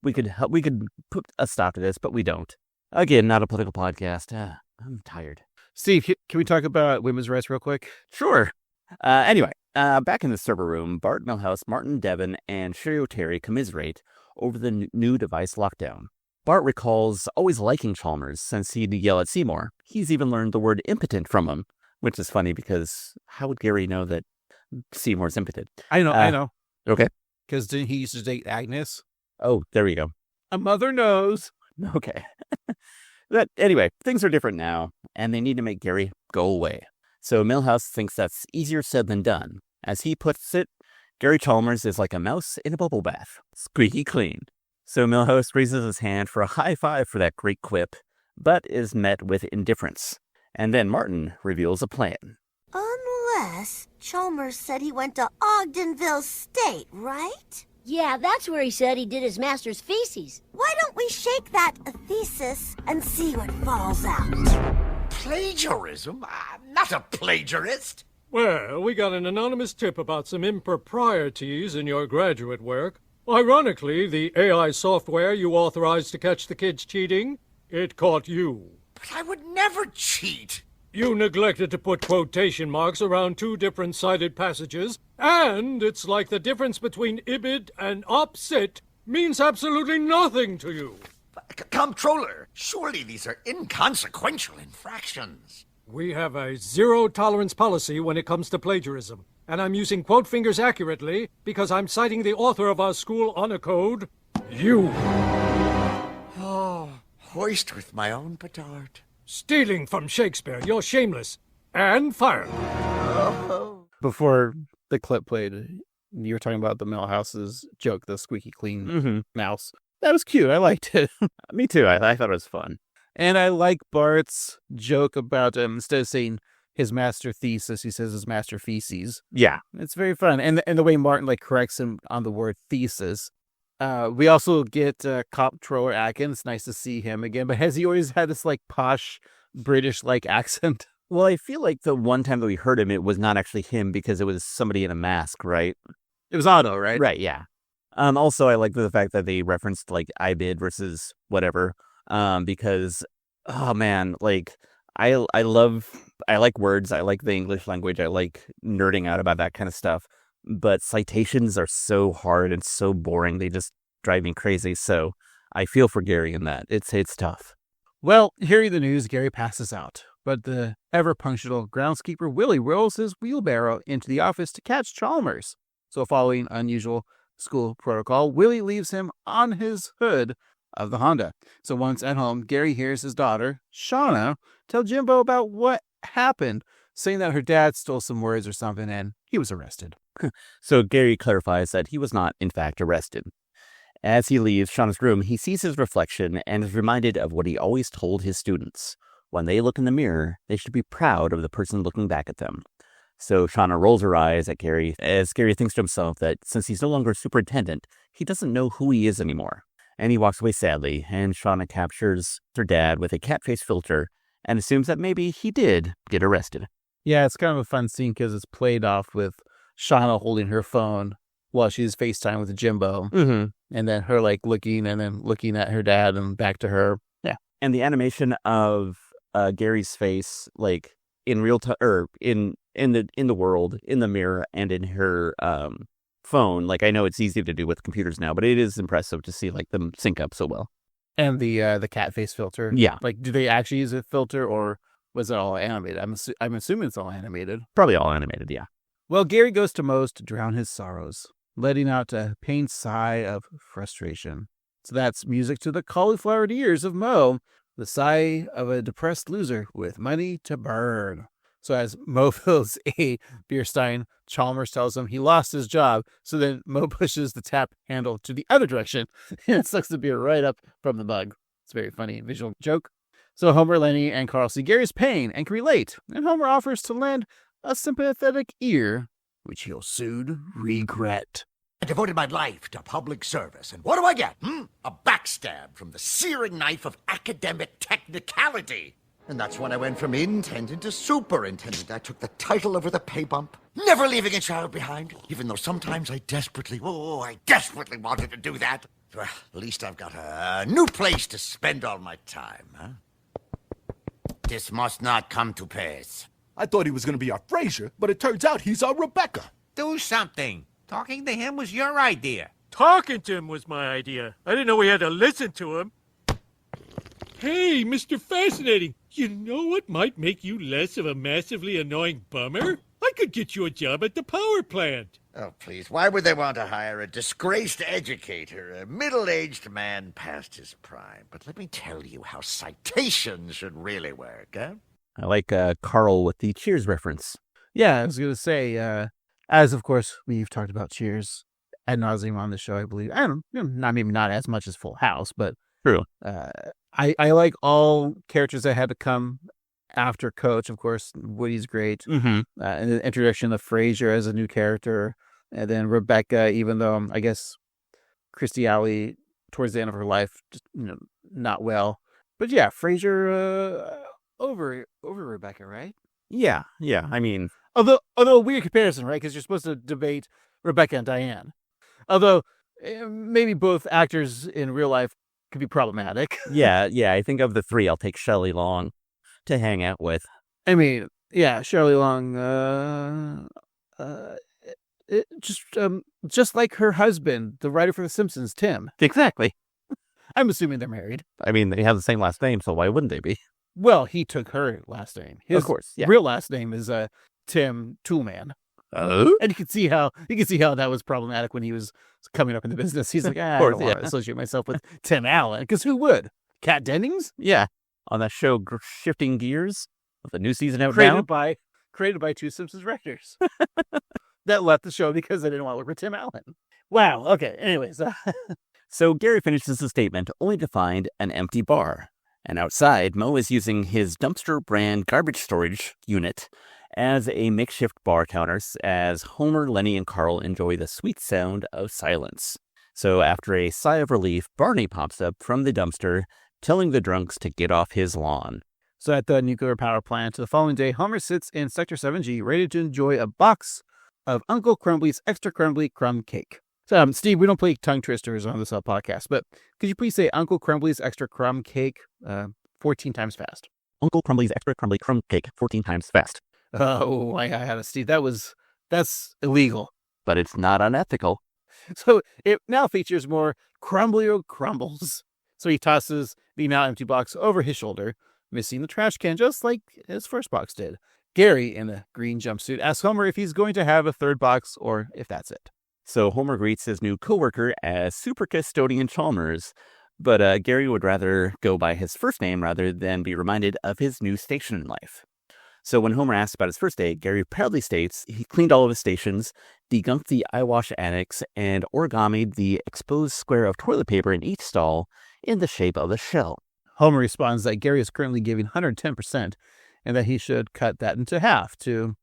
we could put a stop to this, but we don't. Again, not a political podcast. I'm tired. Steve, can we talk about women's rights real quick? Sure. Anyway, back in the server room, Bart, Milhouse, Martin, Devin, and Sherry O'Terry commiserate over the new device lockdown. Bart recalls always liking Chalmers since he'd yell at Seymour. He's even learned the word impotent from him, which is funny because how would Gary know that Seymour's impotent? I know. Okay. Because didn't he used to date Agnes? Oh, there we go. A mother knows. Okay. But anyway, things are different now, and they need to make Gary go away. So Milhouse thinks that's easier said than done. As he puts it, Gary Chalmers is like a mouse in a bubble bath, squeaky clean. So Milhouse raises his hand for a high five for that great quip, but is met with indifference. And then Martin reveals a plan. Unless Chalmers said he went to Ogdenville State, right? Yeah, that's where he said he did his master's feces. Why don't we shake that thesis and see what falls out? Plagiarism? I'm not a plagiarist. Well, we got an anonymous tip about some improprieties in your graduate work. Ironically, the AI software you authorized to catch the kids cheating, it caught you. But I would never cheat. You neglected to put quotation marks around two different cited passages, and it's like the difference between ibid and opsit means absolutely nothing to you. Comptroller, surely these are inconsequential infractions. We have a zero-tolerance policy when it comes to plagiarism, and I'm using quote fingers accurately because I'm citing the author of our school honor code, you. Oh, hoist with my own petard. Stealing from Shakespeare, you're shameless. And fired. Before the clip played, you were talking about the Milhouse's joke, the squeaky clean mouse. That was cute. I liked it. Me too. I thought it was fun. And I like Bart's joke about instead of saying his master thesis, he says his master feces. Yeah. It's very fun. And the way Martin corrects him on the word thesis. We also get Comptroller Atkins. Nice to see him again. But has he always had this posh British accent? Well, I feel like the one time that we heard him, it was not actually him because it was somebody in a mask, right? It was Otto, right? Right, yeah. Also, I like the fact that they referenced IBID versus whatever. Because, oh man, I like words. I like the English language. I like nerding out about that kind of stuff. But citations are so hard and so boring. They just drive me crazy. So I feel for Gary in that. It's tough. Well, hearing the news, Gary passes out. But the ever-punctual groundskeeper Willie rolls his wheelbarrow into the office to catch Chalmers. So following unusual school protocol, Willie leaves him on his hood of the Honda. So once at home, Gary hears his daughter, Shauna, tell Jimbo about what happened, saying that her dad stole some words or something and he was arrested. So Gary clarifies that he was not, in fact, arrested. As he leaves Shauna's room, he sees his reflection and is reminded of what he always told his students. when they look in the mirror, they should be proud of the person looking back at them. So Shauna rolls her eyes at Gary as Gary thinks to himself that since he's no longer superintendent, he doesn't know who he is anymore. And he walks away sadly, and Shauna captures her dad with a cat face filter and assumes that maybe he did get arrested. Yeah, it's kind of a fun scene because it's played off with Shauna holding her phone while she's FaceTime with Jimbo. Mm-hmm. And then her looking and then looking at her dad and back to her. Yeah. And the animation of Gary's face, in real time, or in the world, in the mirror, and in her phone. I know it's easy to do with computers now, but it is impressive to see them sync up so well. And the cat face filter. Yeah. Do they actually use a filter, or was it all animated? I'm assuming it's all animated. Probably all animated, yeah. Well, Gary goes to Moe's to drown his sorrows, letting out a pained sigh of frustration. So that's music to the cauliflowered ears of Moe, the sigh of a depressed loser with money to burn. So as Moe fills a beer stein, Chalmers tells him he lost his job. So then Moe pushes the tap handle to the other direction and sucks the beer right up from the mug. It's a very funny visual joke. So Homer, Lenny, and Carl see Gary's pain and can relate, and Homer offers to lend a sympathetic ear, which he'll soon regret. I devoted my life to public service, and what do I get? A backstab from the searing knife of academic technicality. And that's when I went from intendant to superintendent. I took the title over the pay bump, never leaving a child behind, even though sometimes I desperately wanted to do that. Well, at least I've got a new place to spend all my time, huh? This must not come to pass. I thought he was going to be our Frasier, but it turns out he's our Rebecca. Do something. Talking to him was your idea. Talking to him was my idea. I didn't know we had to listen to him. Hey, Mr. Fascinating, you know what might make you less of a massively annoying bummer? I could get you a job at the power plant. Oh, please, why would they want to hire a disgraced educator, a middle-aged man past his prime? But let me tell you how citations should really work, huh? I like Carl with the Cheers reference. Yeah, I was going to say, as of course we've talked about Cheers ad nauseum on the show, I believe. I don't know, maybe not as much as Full House, but true. I like all characters that had to come after Coach. Of course, Woody's great. Mm-hmm. And the introduction of Frasier as a new character, and then Rebecca, even though I guess Christy Alley towards the end of her life, just not well. But yeah, Frasier over Rebecca, right? Yeah. I mean, although a weird comparison, right? Because you're supposed to debate Rebecca and Diane. Although maybe both actors in real life could be problematic. yeah. I think of the three, I'll take Shelley Long to hang out with. I mean, yeah, Shelley Long, just like her husband, the writer for The Simpsons, Tim. Exactly. I'm assuming they're married. I mean, they have the same last name, so why wouldn't they be? Well, he took her last name. His of course, yeah. real last name is Tim Toolman. Oh, and you can see how that was problematic when he was coming up in the business. He's like, I don't want to associate myself with Tim Allen, because who would? Kat Dennings? Yeah, on that show, Shifting Gears, with the new season out created now. Created by two Simpsons writers that left the show because they didn't want to work with Tim Allen. Wow. Okay. Anyways, so Gary finishes the statement only to find an empty bar, and outside, Moe is using his dumpster brand garbage storage unit as a makeshift bar counter as Homer, Lenny, and Carl enjoy the sweet sound of silence. So after a sigh of relief, Barney pops up from the dumpster, telling the drunks to get off his lawn. So at the nuclear power plant the following day, Homer sits in Sector 7G, ready to enjoy a box of Uncle Crumbly's extra crumbly crumb cake. So, Steve, we don't play tongue twisters on this podcast, but could you please say Uncle Crumbly's extra crumb cake 14 times fast? Uncle Crumbly's extra crumbly crumb cake 14 times fast. Oh, I had it, Steve. That's illegal. But it's not unethical. So it now features more Crumblio crumbles. So he tosses the now empty box over his shoulder, missing the trash can just like his first box did. Gary, in a green jumpsuit, asks Homer if he's going to have a third box or if that's it. So Homer greets his new coworker as Super Custodian Chalmers, but Gary would rather go by his first name rather than be reminded of his new station in life. So when Homer asks about his first day, Gary proudly states he cleaned all of his stations, degunked the eyewash annex, and origamied the exposed square of toilet paper in each stall in the shape of a shell. Homer responds that Gary is currently giving 110% and that he should cut that into half to,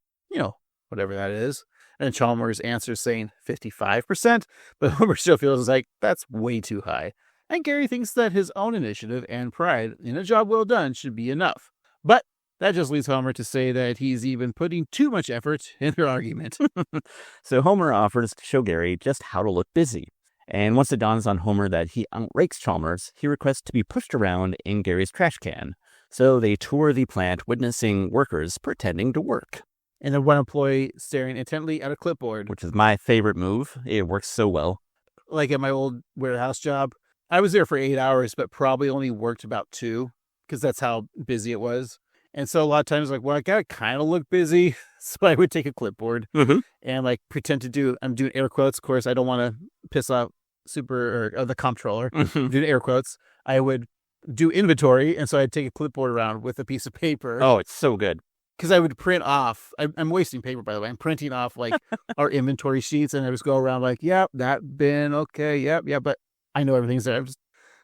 whatever that is. And Chalmers answers saying 55%, but Homer still feels like that's way too high. And Gary thinks that his own initiative and pride in a job well done should be enough. But that just leads Homer to say that he's even putting too much effort in their argument. So Homer offers to show Gary just how to look busy. And once it dawns on Homer that he outranks Chalmers, he requests to be pushed around in Gary's trash can. So they tour the plant, witnessing workers pretending to work. And then one employee staring intently at a clipboard. Which is my favorite move. It works so well. Like at my old warehouse job, I was there for 8 hours, but probably only worked about 2 because that's how busy it was. And so a lot of times, I gotta kind of look busy. So I would take a clipboard and pretend to I'm doing air quotes. Of course, I don't want to piss off the comptroller. Doing air quotes. I would do inventory. And so I'd take a clipboard around with a piece of paper. Oh, it's so good. Because I would print off. I'm wasting paper, by the way. I'm printing off our inventory sheets, and I just go around yep, that bin, okay, yep. But I know everything's there. I'm just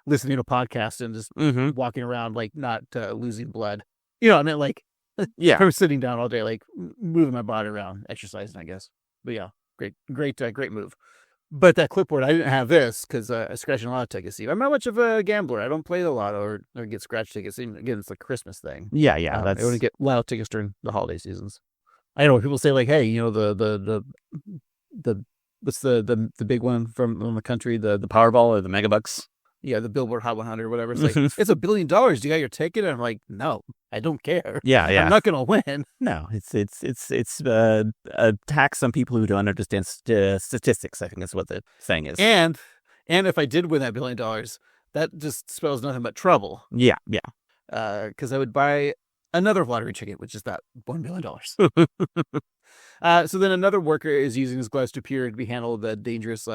listening to a podcast and just walking around not losing blood. I mean, yeah, I'm sitting down all day, moving my body around, exercising, I guess. But yeah, great move. But that clipboard, I didn't have this because I scratched a lot of tickets. I'm not much of a gambler. I don't play the lotto or get scratch tickets. Again, it's a Christmas thing. Yeah. I only get lotto tickets during the holiday seasons. I know when people say hey, the what's the big one from the country, the Powerball or the Megabucks. Yeah, the Billboard Hot 100 or whatever. It's it's $1 billion. Do you got your ticket? And I'm like, no, I don't care. Yeah. I'm not going to win. No, it's a tax on people who don't understand statistics. I think that's what the saying is. And if I did win that $1 billion, that just spells nothing but trouble. Yeah. Because I would buy another lottery ticket, which is that $1 billion. So then another worker is using his gloves to appear to be handle the dangerous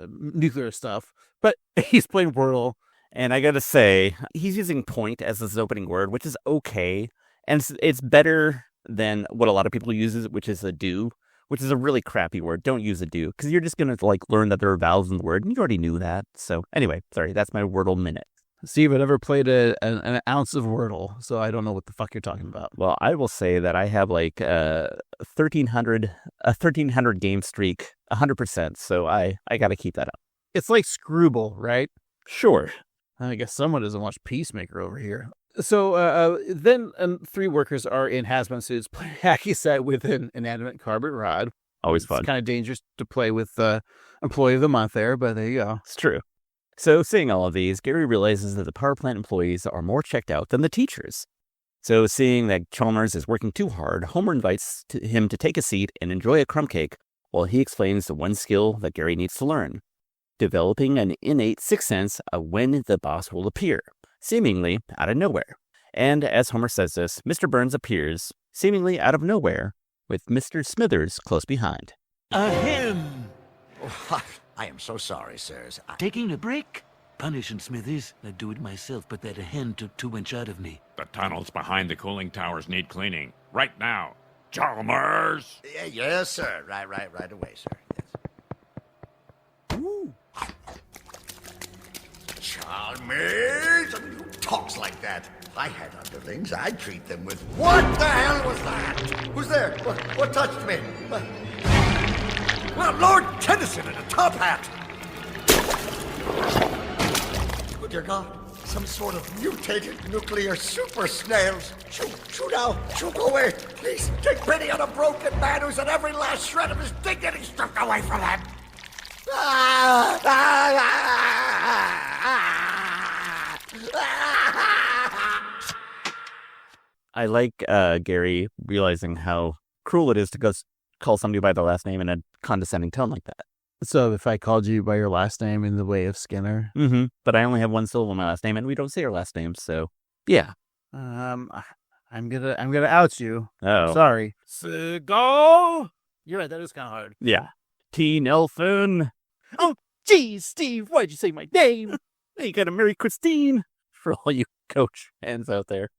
nuclear stuff, but he's playing Wordle. And I gotta say, he's using point as his opening word, which is okay. And it's better than what a lot of people use, which is a do, which is a really crappy word. Don't use a do, because you're just gonna learn that there are vowels in the word, and you already knew that. So anyway, sorry, that's my Wordle minute. Steve, I never played an ounce of Wordle, so I don't know what the fuck you're talking about. Well, I will say that I have a 1,300 game streak, 100%. So I got to keep that up. It's like Screwball, right? Sure. I guess someone doesn't watch Peacemaker over here. So then 3 workers are in hazmat suits playing hacky sack with an inanimate cardboard rod. Always fun. It's kind of dangerous to play with Employee of the Month there, but there you go. It's true. So seeing all of these, Gary realizes that the power plant employees are more checked out than the teachers. So seeing that Chalmers is working too hard, Homer invites him to take a seat and enjoy a crumb cake while he explains the one skill that Gary needs to learn: developing an innate sixth sense of when the boss will appear, seemingly out of nowhere. And as Homer says this, Mr. Burns appears, seemingly out of nowhere, with Mr. Smithers close behind. Ahem! Oh, I am so sorry, sirs. Taking a break? Punishing Smithers. I'd do it myself, but that hen took too much out of me. The tunnels behind the cooling towers need cleaning. Right now. Chalmers! Yes, sir. Right away, sir. Yes. Ooh. Chalmers! Who talks like that? If I had underlings, I'd treat them with... What the hell was that? Who's there? What touched me? Well, Lord Tennyson in a top hat! Oh, dear God. Some sort of mutated nuclear super snails. Shoo now. Shoo, go away. Please, take pity on a broken man who's had every last shred of his dignity stripped away from him. I like Gary realizing how cruel it is to call somebody by their last name in a condescending tone like that. So if I called you by your last name in the way of Skinner? Mm-hmm. But I only have one syllable in my last name, and we don't say our last names, so yeah. I'm gonna out you. Oh. Sorry. Seagull! You're right, that is kind of hard. Yeah. T. Nelson. Oh, geez, Steve, why'd you say my name? You gotta marry Christine. For all you coach fans out there.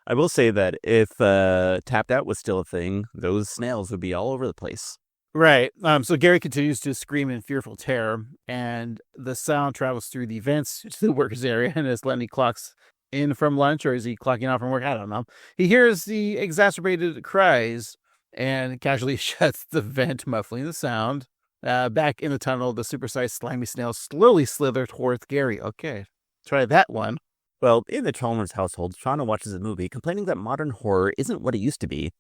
I will say that if Tapped Out was still a thing, those snails would be all over the place. Right. So Gary continues to scream in fearful terror, and the sound travels through the vents to the workers' area, and as Lenny clocks in from lunch, or is he clocking out from work? I don't know. He hears the exacerbated cries and casually shuts the vent, muffling the sound. Back in the tunnel, the supersized slimy snails slowly slither towards Gary. Okay, try that one. Well, in the Chalmers household, Shauna watches a movie complaining that modern horror isn't what it used to be,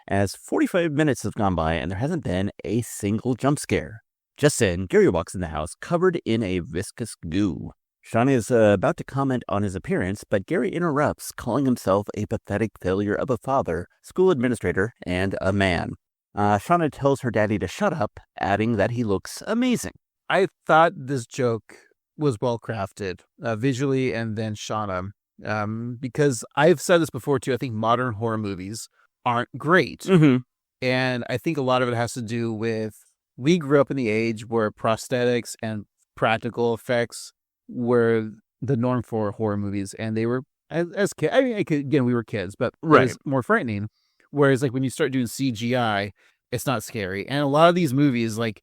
as 45 minutes have gone by and there hasn't been a single jump scare. Just then, Gary walks in the house covered in a viscous goo. Shauna is about to comment on his appearance, but Gary interrupts, calling himself a pathetic failure of a father, school administrator, and a man. Shauna tells her daddy to shut up, adding that he looks amazing. I thought this joke was well crafted, visually, and then Shauna, because I've said this before too. I think modern horror movies aren't great, and I think a lot of it has to do with we grew up in the age where prosthetics and practical effects were the norm for horror movies, and they were as kids. I mean, again, we were kids, but it was more frightening. Whereas, like when you start doing CGI, it's not scary. And a lot of these movies, like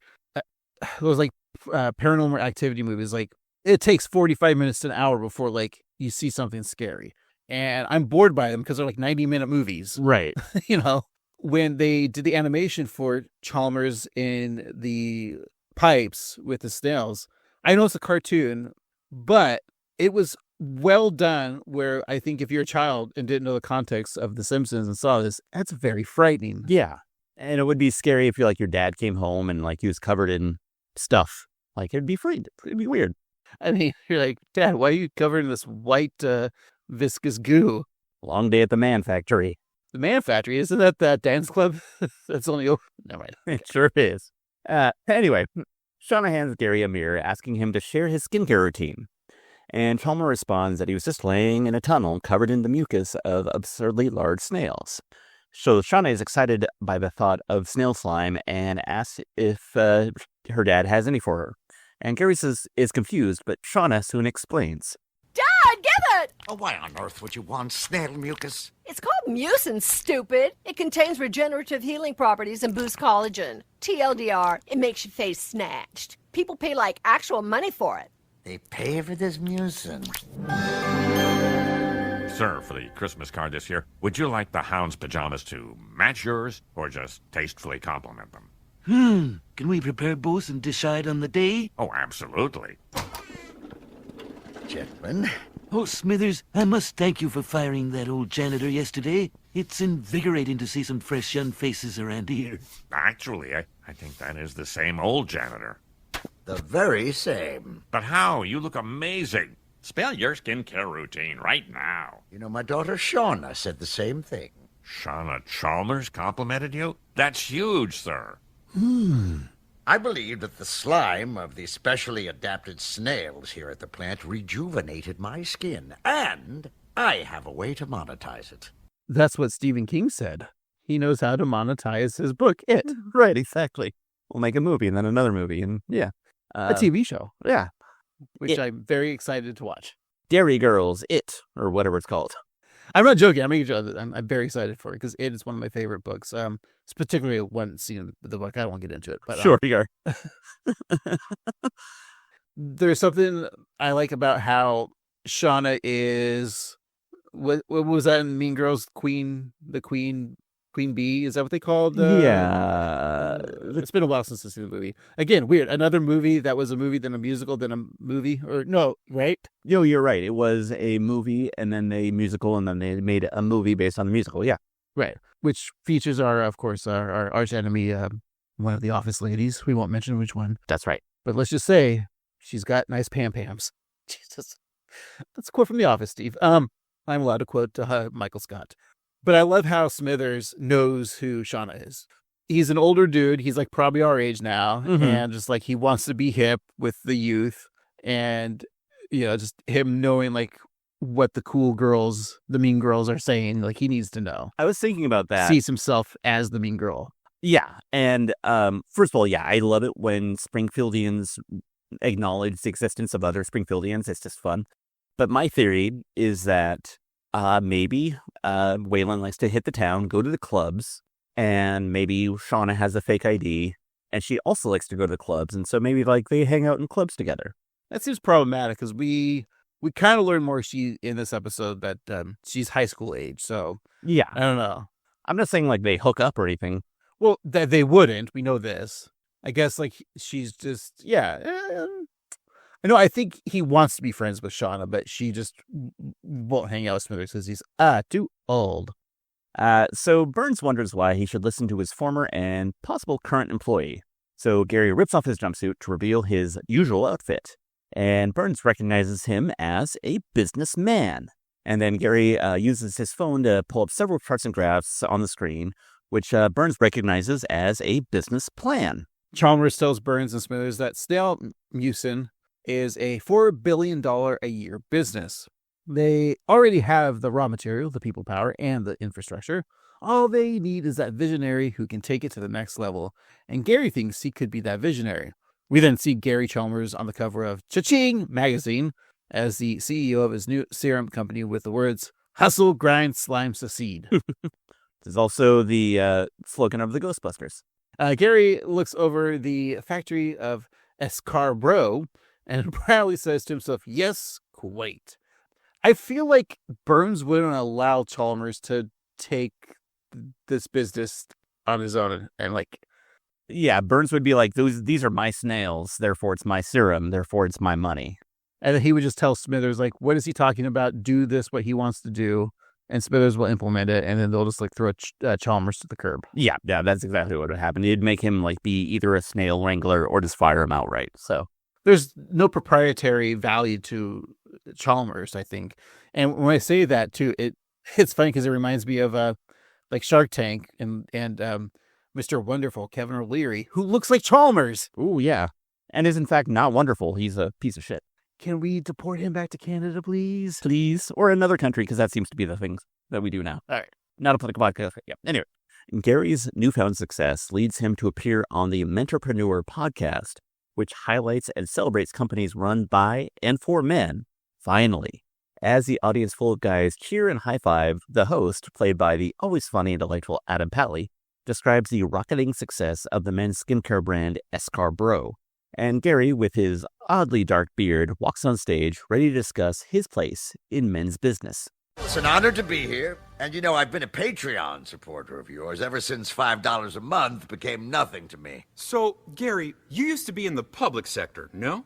those paranormal activity movies, like it takes 45 minutes to an hour before like you see something scary. And I'm bored by them because they're like 90-minute movies. Right. You know, when they did the animation for Chalmers in the pipes with the snails, I know it's a cartoon, but it was well done, where I think if you're a child and didn't know the context of The Simpsons and saw this, that's very frightening. Yeah. And it would be scary if your dad came home and like he was covered in stuff. Like it'd be it'd be weird. I mean, you're like, Dad, why are you covered in this white viscous goo? Long day at the Man Factory. The Man Factory? Isn't that dance club? That's only over. Never mind. It sure is. Anyway, Shauna hands Gary a mirror, asking him to share his skincare routine. And Chalmers responds that he was just laying in a tunnel covered in the mucus of absurdly large snails. So Shauna is excited by the thought of snail slime and asks if her dad has any for her. And Gary is confused, but Shauna soon explains. Dad, give it! Oh, why on earth would you want snail mucus? It's called mucin, stupid. It contains regenerative healing properties and boosts collagen. TLDR, it makes your face snatched. People pay like actual money for it. They pay for this mucin. Sir, for the Christmas card this year, would you like the hound's pajamas to match yours or just tastefully compliment them? Can we prepare both and decide on the day? Oh, absolutely. Gentlemen. Oh, Smithers, I must thank you for firing that old janitor yesterday. It's invigorating to see some fresh young faces around here. Actually, I think that is the same old janitor. The very same. But how? You look amazing. Spell your skincare routine right now. You know, my daughter Shauna said the same thing. Shauna Chalmers complimented you? That's huge, sir. I believe that the slime of the specially adapted snails here at the plant rejuvenated my skin, and I have a way to monetize it. That's what Stephen King said. He knows how to monetize his book, It. Right, exactly. We'll make a movie and then another movie, and yeah. A TV show. Yeah. Which I'm very excited to watch. Dairy Girls, It, or whatever it's called. I'm not joking. I'm very excited for it because it is one of my favorite books. It's particularly one scene of the book. I don't want to get into it. But, sure, you are. There's something I like about how Shauna is. What was that in Mean Girls? Queen Bee? Is that what they called? Yeah. It's been a while since I've seen the movie. Again, weird. Another movie that was a movie, then a musical, then a movie. Or no, right? No, you're right. It was a movie and then a musical and then they made a movie based on the musical. Yeah. Right. Which features of course, our arch enemy, one of the office ladies. We won't mention which one. That's right. But let's just say she's got nice pam-pams. Jesus. That's a quote from The Office, Steve. I'm allowed to quote Michael Scott. But I love how Smithers knows who Shauna is. He's an older dude. He's like probably our age now. And just like he wants to be hip with the youth. And, just him knowing like what the cool girls, the mean girls are saying. Like he needs to know. I was thinking about that. Sees himself as the mean girl. Yeah. And first of all, yeah, I love it when Springfieldians acknowledge the existence of other Springfieldians. It's just fun. But my theory is that maybe Waylon likes to hit the town, go to the clubs, and maybe Shauna has a fake ID, and she also likes to go to the clubs, and so maybe like they hang out in clubs together. That seems problematic because we we kind of learn more in this episode that she's high school age. So Yeah. I don't know. I'm not saying like they hook up or anything. Well, that they wouldn't. We know this. I guess like she's just I know. I think he wants to be friends with Shauna, but she just won't hang out with Smithers because he's too old. So Burns wonders why he should listen to his former and possible current employee. So Gary rips off his jumpsuit to reveal his usual outfit, and Burns recognizes him as a businessman. And then Gary uses his phone to pull up several charts and graphs on the screen, which Burns recognizes as a business plan. Chalmers tells Burns and Smithers that Snail Mucin is a $4 billion a year business. They already have the raw material, the people power, and the infrastructure. All they need is that visionary who can take it to the next level. And Gary thinks he could be that visionary. We then see Gary Chalmers on the cover of Cha-Ching magazine as the CEO of his new serum company with the words, "Hustle, grind, slime, succeed." There's also the slogan of the Ghostbusters. Gary looks over the factory of Escarbro and proudly says to himself, "Yes, quite." I feel like Burns wouldn't allow Chalmers to take this business on his own and like... Yeah, Burns would be like, these are my snails, therefore it's my serum, therefore it's my money. And then he would just tell Smithers, like, what is he talking about? Do this, what he wants to do, and Smithers will implement it, and then they'll just like throw Chalmers to the curb. Yeah, that's exactly what would happen. It'd make him like be either a snail wrangler or just fire him outright. So there's no proprietary value to Chalmers, I think. And when I say that too, it's funny because it reminds me of like Shark Tank and Mr. Wonderful, Kevin O'Leary, who looks like Chalmers. Ooh, yeah. And is in fact not wonderful. He's a piece of shit. Can we deport him back to Canada, please? Please. Or another country, because that seems to be the things that we do now. All right. Not a political podcast. Yeah. Anyway, Gary's newfound success leads him to appear on the Mentorpreneur podcast, which highlights and celebrates companies run by and for men. Finally, as the audience full of guys cheer and high-five, the host, played by the always funny and delightful Adam Pally, describes the rocketing success of the men's skincare brand Escarbro. And Gary, with his oddly dark beard, walks on stage ready to discuss his place in men's business. It's an honor to be here. And you know, I've been a Patreon supporter of yours ever since $5 a month became nothing to me. So, Gary, you used to be in the public sector, no?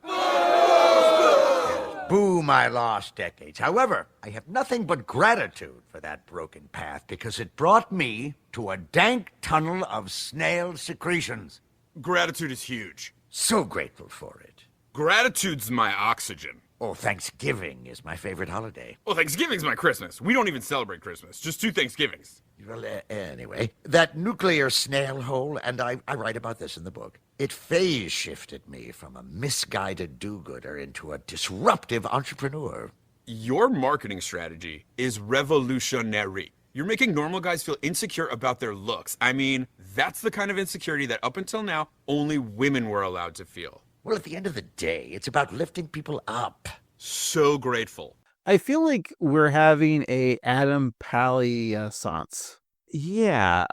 Boo my lost decades. However, I have nothing but gratitude for that broken path because it brought me to a dank tunnel of snail secretions. Gratitude is huge. So grateful for it. Gratitude's my oxygen. Oh, Thanksgiving is my favorite holiday. Well, Thanksgiving's my Christmas. We don't even celebrate Christmas. Just 2 Thanksgivings. Well, anyway, that nuclear snail hole, and I write about this in the book, it phase shifted me from a misguided do-gooder into a disruptive entrepreneur. Your marketing strategy is revolutionary. You're making normal guys feel insecure about their looks. I mean, that's the kind of insecurity that up until now, only women were allowed to feel. Well, at the end of the day, it's about lifting people up. So grateful. I feel like we're having a Adam Pally seance. Yeah,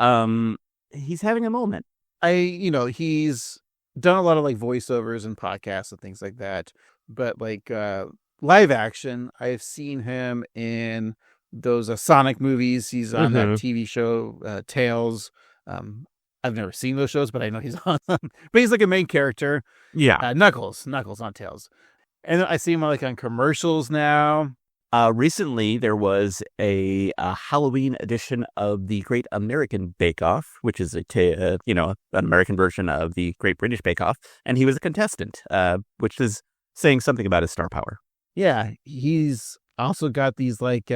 he's having a moment. He's done a lot of like voiceovers and podcasts and things like that. But like live action, I've seen him in those Sonic movies. He's on that TV show, Tales. I've never seen those shows, but I know he's on them. But he's like a main character. Yeah. Knuckles on Tales. And I see him like on commercials now. Recently, there was a Halloween edition of the Great American Bake Off, which is an American version of the Great British Bake Off, and he was a contestant, which is saying something about his star power. Yeah, he's also got these like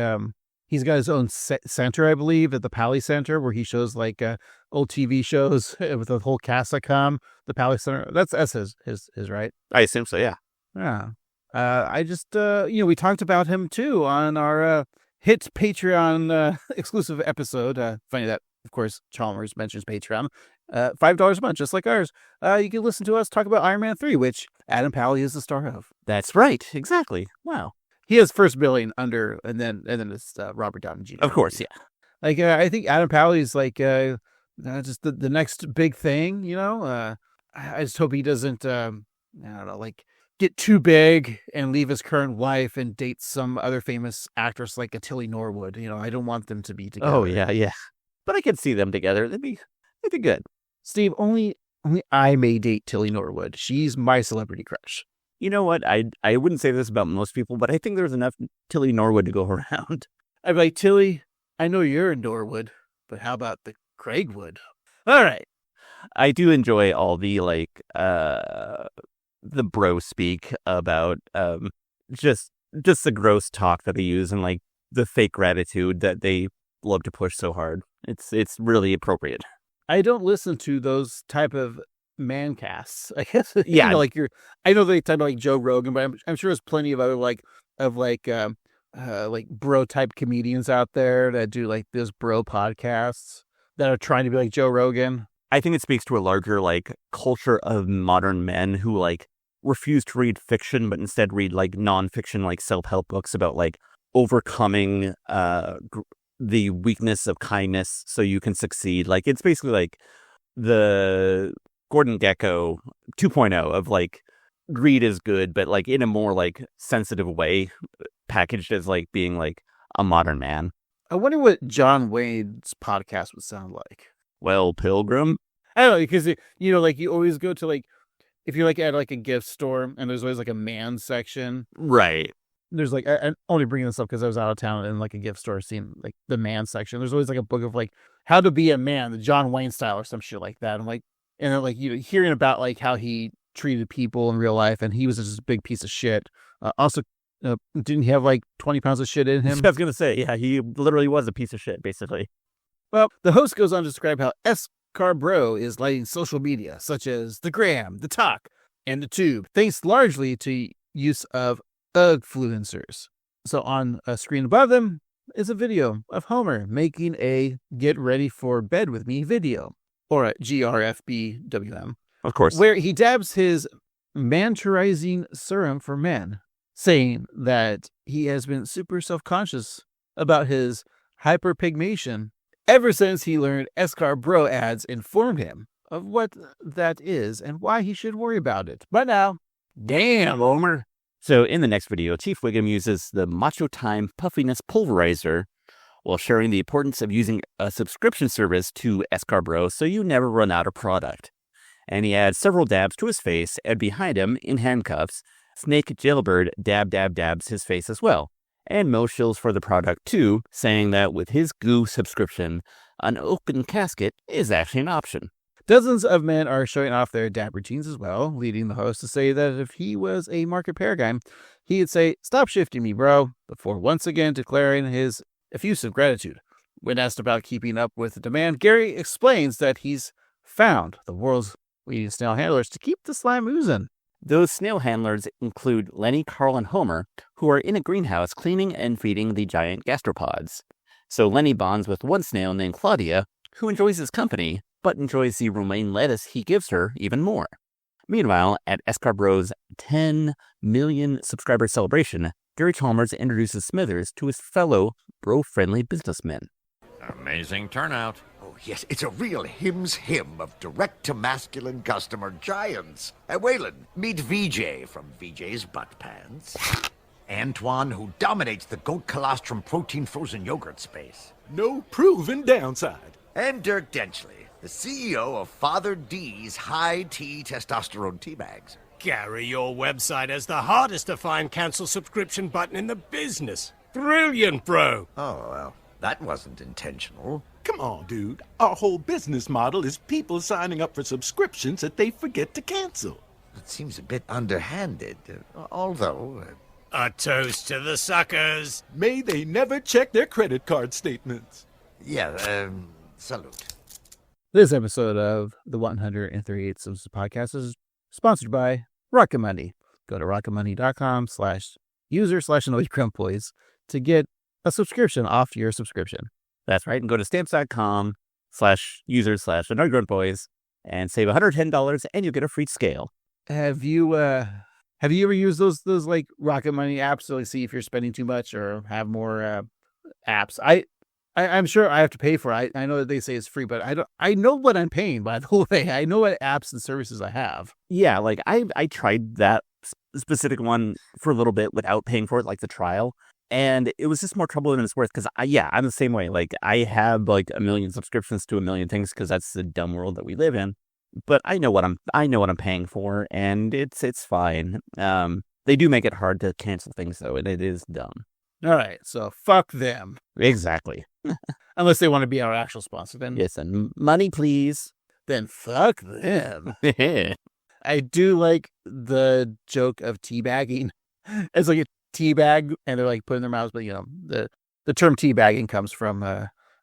he's got his own center, I believe, at the Pally Center, where he shows like old TV shows with the whole cast that come. The Pally Center, that's his right. I assume so. Yeah. Yeah. I just, we talked about him too on our hit Patreon exclusive episode. Funny that, of course, Chalmers mentions Patreon. $5 a month, just like ours. You can listen to us talk about Iron Man 3, which Adam Pally is the star of. That's right. Exactly. Wow. He has first billing under, and then it's Robert Downey Jr. Of course, yeah. Like, I think Adam Pally is like just the next big thing, I just hope he doesn't, get too big and leave his current wife and date some other famous actress like a Tilly Norwood. I don't want them to be together. Oh yeah. But I could see them together. They'd be good. Steve, only I may date Tilly Norwood. She's my celebrity crush. You know what? I wouldn't say this about most people, but I think there's enough Tilly Norwood to go around. I'd be like, Tilly, I know you're in Norwood, but how about the Craigwood? All right. I do enjoy all the the bro speak about just the gross talk that they use and like the fake gratitude that they love to push so hard. It's really appropriate. I don't listen to those type of man casts, I guess. Yeah. I know they talk about like Joe Rogan, but I'm sure there's plenty of other like bro type comedians out there that do like this bro podcasts that are trying to be like Joe Rogan. I think it speaks to a larger like culture of modern men who like refuse to read fiction, but instead read like nonfiction, like self-help books about like overcoming the weakness of kindness so you can succeed. Like it's basically like the Gordon Gekko 2.0 of like greed is good, but like in a more like sensitive way, packaged as like being like a modern man. I wonder what John Wayne's podcast would sound like. Well, Pilgrim. I don't know, because like you always go to like if you're like at like a gift store and there's always like a man section, right? There's like I'm only bringing this up because I was out of town in like a gift store seeing like the man section. There's always like a book of like how to be a man, the John Wayne style or some shit like that. I'm like, and then like hearing about like how he treated people in real life, and he was just a big piece of shit. Also, didn't he have like 20 pounds of shit in him? I was gonna say, yeah, he literally was a piece of shit, basically. Well, the host goes on to describe how Bro is lighting social media, such as the Gram, the Talk, and the Tube, thanks largely to use of Ugfluencers. So on a screen above them is a video of Homer making a get ready for bed with me video, or a GRFBWM. Of course. Where he dabs his manturizing serum for men, saying that he has been super self-conscious about his hyperpigmentation ever since he learned Bro ads informed him of what that is and why he should worry about it. But now, damn, Homer. So in the next video, Chief Wiggum uses the Macho Time Puffiness Pulverizer while sharing the importance of using a subscription service to Bro so you never run out of product. And he adds several dabs to his face, and behind him, in handcuffs, Snake Jailbird dabs his face as well. And Mo shills for the product too, saying that with his goo subscription, an open casket is actually an option. Dozens of men are showing off their dab routines as well, leading the host to say that if he was a market paradigm, he'd say, "Stop shifting me, bro," before once again declaring his effusive gratitude. When asked about keeping up with the demand, Gary explains that he's found the world's leading snail handlers to keep the slime oozing. Those snail handlers include Lenny, Carl, and Homer, who are in a greenhouse cleaning and feeding the giant gastropods. So Lenny bonds with one snail named Claudia, who enjoys his company, but enjoys the romaine lettuce he gives her even more. Meanwhile, at Bro's 10 million subscriber celebration, Gary Chalmers introduces Smithers to his fellow bro-friendly businessmen. Amazing turnout. Oh, yes, it's a real hymns hymn of direct-to-masculine customer giants. Waylon, meet VJ from VJ's Butt Pants. Antoine, who dominates the goat colostrum protein frozen yogurt space. No proven downside. And Dirk Denchley, the CEO of Father D's high-T testosterone tea bags. Gary, your website has the hardest to find cancel subscription button in the business. Brilliant, bro. Oh, well, that wasn't intentional. Come on, dude. Our whole business model is people signing up for subscriptions that they forget to cancel. It seems a bit underhanded, although... A toast to the suckers. May they never check their credit card statements. Yeah, salute. This episode of the 138 Simpsons podcast is sponsored by Rocket Money. Go to rocketmoney.com/user/annoyedgrumpboys to get a subscription off your subscription. That's right, and go to stamps.com/user/annoyedgrumpboys and save $110 and you'll get a free scale. Have you ever used those like Rocket Money apps to like see if you're spending too much or have more apps? I'm sure I have to pay for it. I know that they say it's free, but I know what I'm paying, by the way. I know what apps and services I have. Yeah, like I tried that specific one for a little bit without paying for it, like the trial. And it was just more trouble than it's worth because, I'm the same way. Like, I have like a million subscriptions to a million things because that's the dumb world that we live in. But I know what I'm paying for, and it's fine. They do make it hard to cancel things though, and it is dumb. All right, so fuck them. Exactly. Unless they want to be our actual sponsor, then Yes, and money, please. then fuck them. I do like the joke of teabagging. It's like a teabag, and they're like putting their mouths, but the term teabagging comes from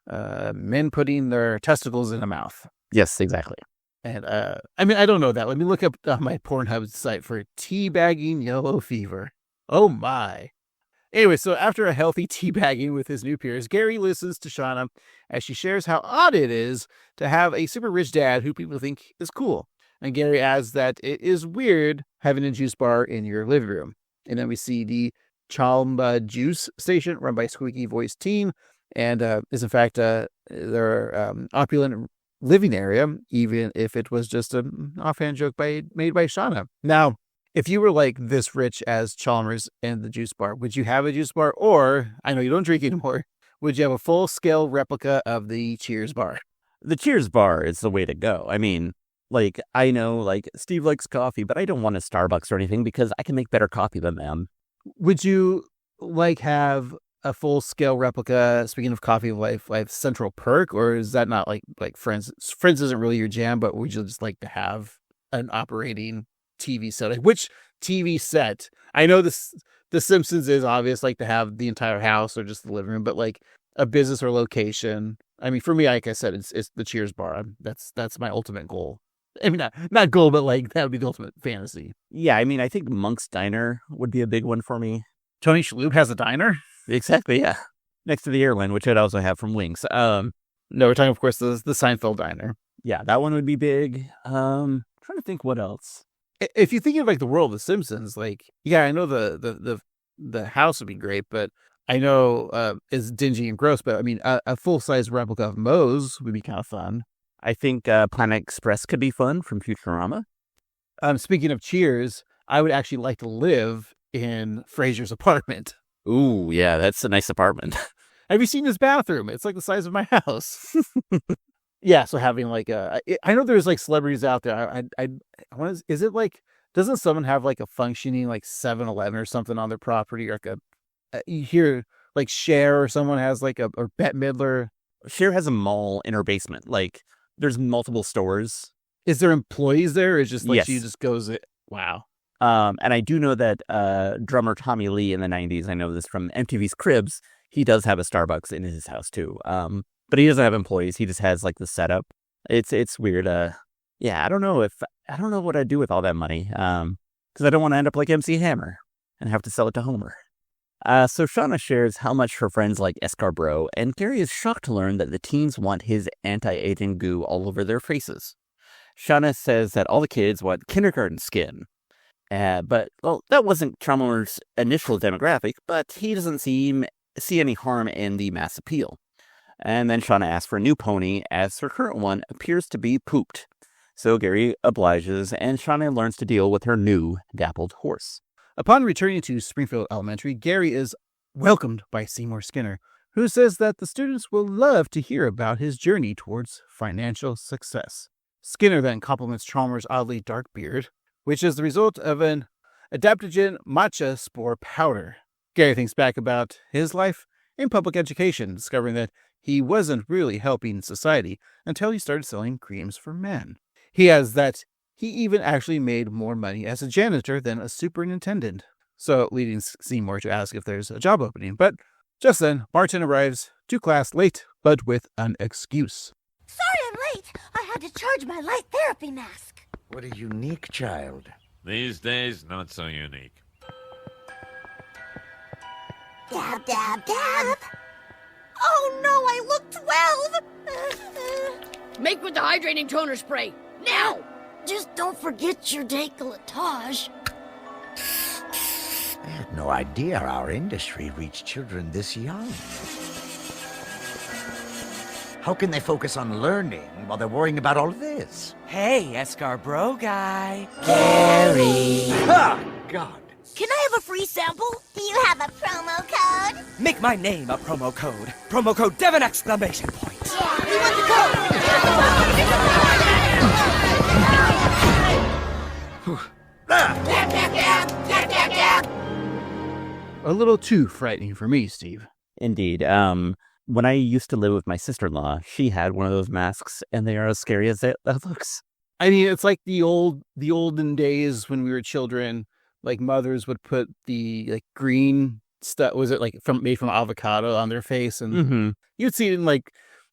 men putting their testicles in a mouth. Yes, exactly. And I don't know that. Let me look up my Pornhub site for teabagging yellow fever. Oh my. Anyway, so after a healthy teabagging with his new peers, Gary listens to Shauna as she shares how odd it is to have a super rich dad who people think is cool. And Gary adds that it is weird having a juice bar in your living room. And then we see the Chalm juice station run by squeaky voiced teen, and is in fact their opulent living area, even if it was just an offhand joke made by Shauna. Now, if you were like this rich as Chalmers and the juice bar, would you have a juice bar? Or, I know you don't drink anymore, would you have a full-scale replica of the Cheers bar? The Cheers bar is the way to go. I mean, like, I know, like, Steve likes coffee, but I don't want a Starbucks or anything because I can make better coffee than them. Would you, like, have a full-scale replica, speaking of coffee, like Central Perk? Or is that not like Friends? Friends isn't really your jam, but would you just like to have an operating TV set? Like, which TV set? I know the Simpsons is obvious, like to have the entire house or just the living room, but like a business or location. I mean, for me, like I said, it's the Cheers bar. That's my ultimate goal. I mean, not goal, but like that would be the ultimate fantasy. Yeah, I mean, I think Monk's Diner would be a big one for me. Tony Shalhoub has a diner? Exactly, yeah. Next to the airline, which I'd also have from Wings. No, we're talking, of course, the Seinfeld diner. Yeah, that one would be big. Trying to think what else. If you think of like the world of The Simpsons, like, yeah, I know the house would be great, but I know it's dingy and gross, but I mean, a full-size replica of Moe's would be kind of fun. I think Planet Express could be fun from Futurama. Speaking of Cheers, I would actually like to live in Frasier's apartment. Ooh, yeah, that's a nice apartment. Have you seen his bathroom? It's like the size of my house. Yeah, so having like I know there's like celebrities out there. Is it like, doesn't someone have like a functioning like 7-Eleven or something on their property, or like you hear like Cher or someone has like or Bette Midler. Cher has a mall in her basement. Like, there's multiple stores. Is there employees there? Or is just like Yes. she just goes, wow. And I do know that drummer Tommy Lee in the 90s, I know this from MTV's Cribs, he does have a Starbucks in his house too. But he doesn't have employees. He just has like the setup. It's weird. Yeah, I don't know what I'd do with all that money. Because I don't want to end up like MC Hammer and have to sell it to Homer. So Shauna shares how much her friends like Escarbrough, and Gary is shocked to learn that the teens want his anti-aging goo all over their faces. Shauna says that all the kids want kindergarten skin. But that wasn't Chalmers' initial demographic, but he doesn't see any harm in the mass appeal. And then Shauna asks for a new pony, as her current one appears to be pooped. So Gary obliges, and Shauna learns to deal with her new dappled horse. Upon returning to Springfield Elementary, Gary is welcomed by Seymour Skinner, who says that the students will love to hear about his journey towards financial success. Skinner then compliments Chalmers' oddly dark beard, which is the result of an adaptogen matcha spore powder. Gary thinks back about his life in public education, discovering that he wasn't really helping society until he started selling creams for men. He adds that he even actually made more money as a janitor than a superintendent, so leading Seymour to ask if there's a job opening. But just then, Martin arrives to class late, but with an excuse. Sorry I'm late. I had to charge my light therapy mask. What a unique child. These days, not so unique. Dab, dab, dab. Oh no, I look 12. Make with the hydrating toner spray. Now! Just don't forget your décolletage. I had no idea our industry reached children this young. How can they focus on learning while they're worrying about all of this? Hey, Escarbrough guy. Gary! Ha! God. Can I have a free sample? Do you have a promo code? Make my name a promo code. Promo code Devon exclamation point. We want the code! A little too frightening for me, Steve. Indeed. When I used to live with my sister-in-law, she had one of those masks, and they are as scary as that looks. I mean, it's like the olden days when we were children. Like mothers would put the like green stuff. Was it like made from avocado on their face, and you'd see it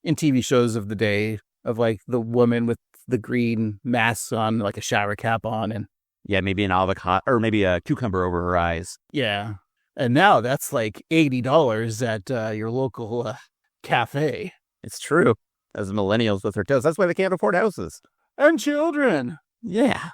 in TV shows of the day of like the woman with the green mask on, like a shower cap on, and yeah, maybe an avocado or maybe a cucumber over her eyes. Yeah. And now that's like $80 at your local cafe. It's true. As millennials with their toes. That's why they can't afford houses. And children. Yeah.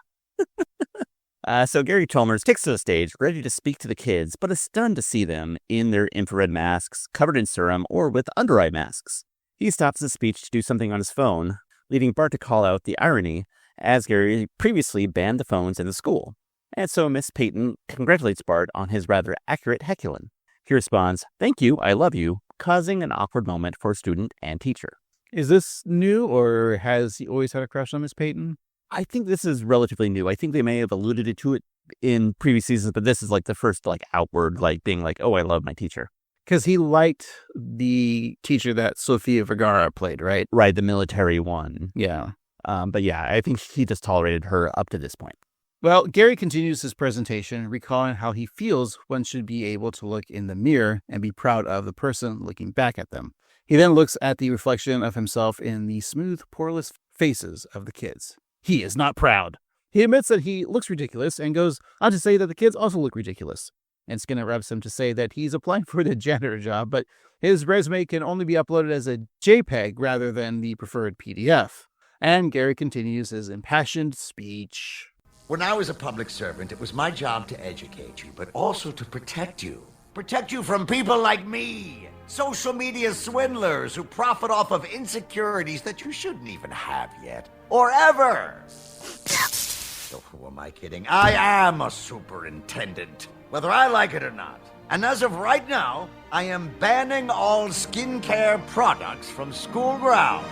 So Gary Chalmers takes to the stage, ready to speak to the kids, but is stunned to see them in their infrared masks, covered in serum, or with under-eye masks. He stops his speech to do something on his phone, leading Bart to call out the irony, as Gary previously banned the phones in the school. And so Miss Peyton congratulates Bart on his rather accurate heculin. He responds, "Thank you, I love you," causing an awkward moment for student and teacher. Is this new, or has he always had a crush on Miss Peyton? I think this is relatively new. I think they may have alluded to it in previous seasons, but this is like the first outward, being like, "Oh, I love my teacher." Because he liked the teacher that Sofia Vergara played, right? Right, the military one. Yeah. But yeah, I think he just tolerated her up to this point. Well, Gary continues his presentation, recalling how he feels one should be able to look in the mirror and be proud of the person looking back at them. He then looks at the reflection of himself in the smooth, poreless faces of the kids. He is not proud. He admits that he looks ridiculous and goes on to say that the kids also look ridiculous. And Skinner rubs him to say that he's applying for the janitor job, but his resume can only be uploaded as a JPEG rather than the preferred PDF. And Gary continues his impassioned speech. When I was a public servant, it was my job to educate you, but also to protect you. Protect you from people like me, social media swindlers who profit off of insecurities that you shouldn't even have yet, or ever. So who am I kidding? I am a superintendent, whether I like it or not. And as of right now, I am banning all skincare products from school grounds.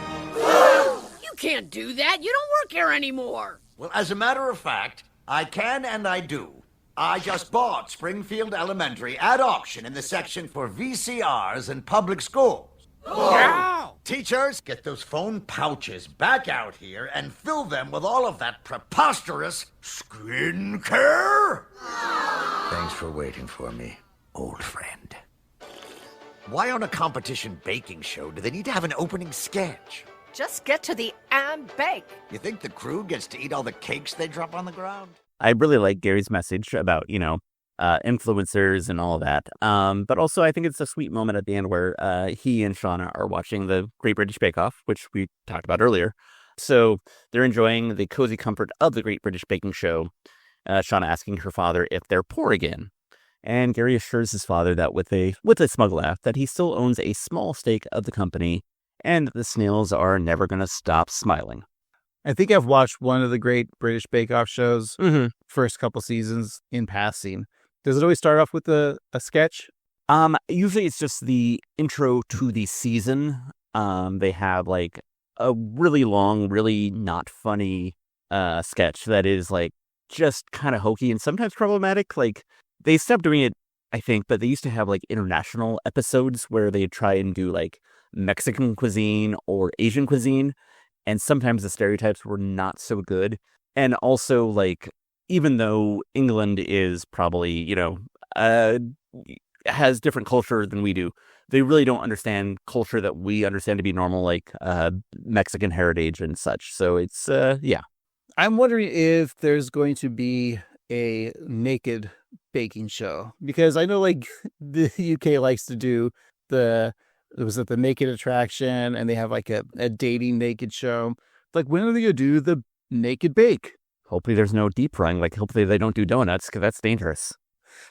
You can't do that. You don't work here anymore. Well, as a matter of fact, I can and I do. I just bought Springfield Elementary at auction in the section for VCRs in public schools. Wow! Teachers, get those phone pouches back out here and fill them with all of that preposterous skincare. Thanks for waiting for me, old friend. Why on a competition baking show do they need to have an opening sketch? Just get to the and bake. You think the crew gets to eat all the cakes they drop on the ground? I really like Gary's message about, influencers and all of that. But also I think it's a sweet moment at the end where he and Shauna are watching the Great British Bake Off, which we talked about earlier. So they're enjoying the cozy comfort of the Great British Baking Show. Shauna asking her father if they're poor again. And Gary assures his father that with a smug laugh that he still owns a small stake of the company and that the snails are never going to stop smiling. I think I've watched one of the Great British Bake Off shows, first couple seasons in passing. Does it always start off with a sketch? Usually it's just the intro to the season. They have like a really long, really not funny sketch that is like just kind of hokey and sometimes problematic. Like they stopped doing it, I think, but they used to have like international episodes where they try and do like Mexican cuisine or Asian cuisine. And sometimes the stereotypes were not so good. And also, like, even though England is probably, has different culture than we do, they really don't understand culture that we understand to be normal, like Mexican heritage and such. So it's, yeah. I'm wondering if there's going to be a naked baking show. Because I know, like, the UK likes to do the Naked Attraction, and they have like a dating naked show. Like, when are they gonna do the naked bake? Hopefully there's no deep frying. Like, hopefully they don't do donuts, because that's dangerous.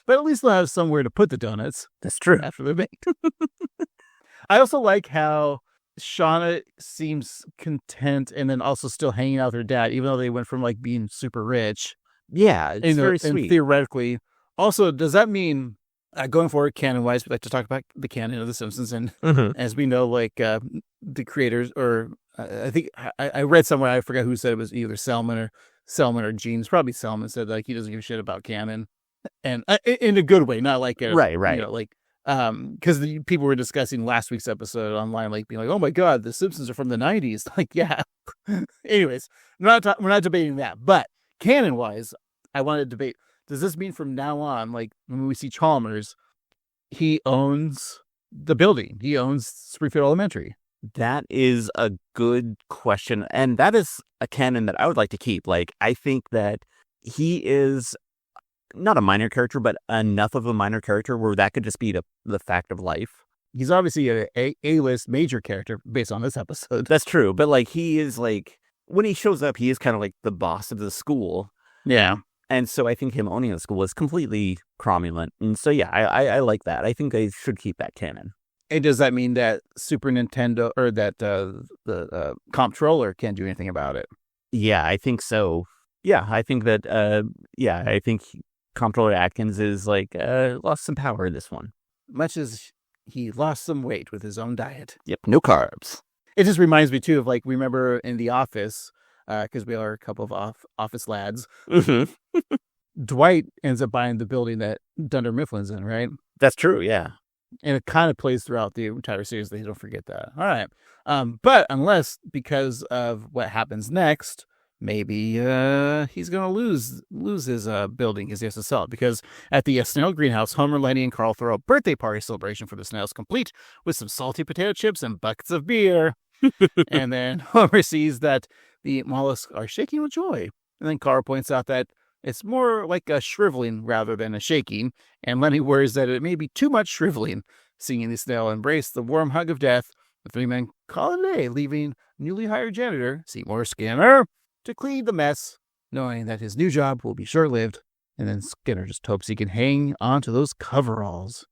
But at least they'll have somewhere to put the donuts. That's true. After they're baked. I also like how Shauna seems content and then also still hanging out with her dad, even though they went from like being super rich. Yeah, it's very and sweet. theoretically, also, does that mean going forward, canon-wise, we like to talk about the canon of The Simpsons, and as we know, like the creators, or I think I read somewhere, I forgot who said it was either Selman or Gene. It's probably Selman said like he doesn't give a shit about canon, and in a good way, not like Right. you know, like because the people were discussing last week's episode online, like being like, oh my god, The Simpsons are from the 90s. Like, yeah. Anyways, we're not debating that, but canon-wise, I wanted to debate. Does this mean from now on, like when we see Chalmers, he owns the building? He owns Springfield Elementary. That is a good question. And that is a canon that I would like to keep. Like, I think that he is not a minor character, but enough of a minor character where that could just be the fact of life. He's obviously a A-list major character based on this episode. That's true. But like, he is like, when he shows up, he is kind of like the boss of the school. Yeah. And so I think him owning the school is completely cromulent. And so, yeah, I like that. I think they should keep that canon. And does that mean that Super Nintendo or that the comptroller can't do anything about it? Yeah, I think so. Yeah, I think that, I think Comptroller Atkins is like, lost some power in this one. Much as he lost some weight with his own diet. Yep, no carbs. It just reminds me, too, of like, remember in The Office, because we are a couple of office lads. Dwight ends up buying the building that Dunder Mifflin's in, right? That's true, yeah. And it kind of plays throughout the entire series. They don't forget that. All right. But unless because of what happens next, maybe he's going to lose his building because he has to sell it. Because at the snail greenhouse, Homer, Lenny, and Carl throw a birthday party celebration for the snails, complete with some salty potato chips and buckets of beer. And then Homer sees that the mollusks are shaking with joy. And then Carl points out that it's more like a shriveling rather than a shaking. And Lenny worries that it may be too much shriveling. Seeing the snail embrace the warm hug of death, the three men call it a day, leaving newly hired janitor, Seymour Skinner, to clean the mess, knowing that his new job will be short-lived. And then Skinner just hopes he can hang onto those coveralls.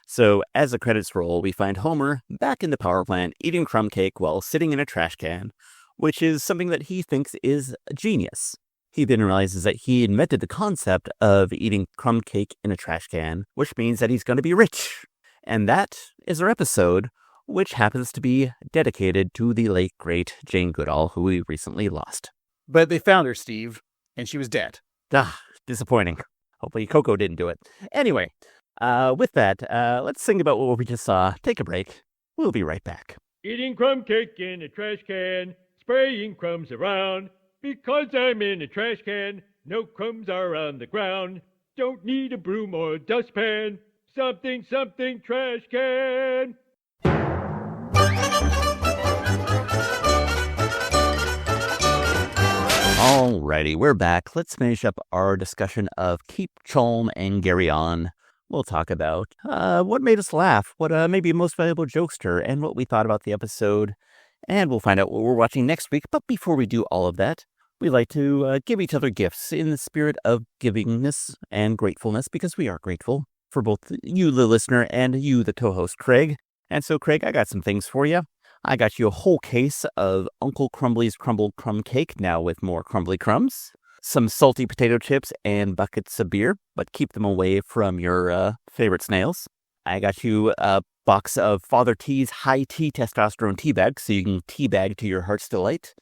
So, as the credits roll, we find Homer back in the power plant eating crumb cake while sitting in a trash can, which is something that he thinks is genius. He then realizes that he invented the concept of eating crumb cake in a trash can, which means that he's going to be rich. And that is our episode, which happens to be dedicated to the late, great Jane Goodall, who we recently lost. But they found her, Steve, and she was dead. Disappointing. Hopefully Coco didn't do it. Anyway, with that, let's think about what we just saw. Take a break. We'll be right back. Eating crumb cake in a trash can, spraying crumbs around. Because I'm in a trash can, no crumbs are on the ground. Don't need a broom or dustpan. Something, something, trash can. Alrighty, we're back. Let's finish up our discussion of Keep Chalm and Gary on. We'll talk about what made us laugh, what maybe most valuable jokester, and what we thought about the episode. And we'll find out what we're watching next week. But before we do all of that, we like to give each other gifts in the spirit of givingness and gratefulness, because we are grateful for both you, the listener, and you, the co-host, Craig. And so, Craig, I got some things for you. I got you a whole case of Uncle Crumbly's Crumble Crumb Cake, now with more crumbly crumbs, some salty potato chips, and buckets of beer, but keep them away from your favorite snails. I got you a box of Father T's High Tea Testosterone tea bags, so you can teabag to your heart's delight.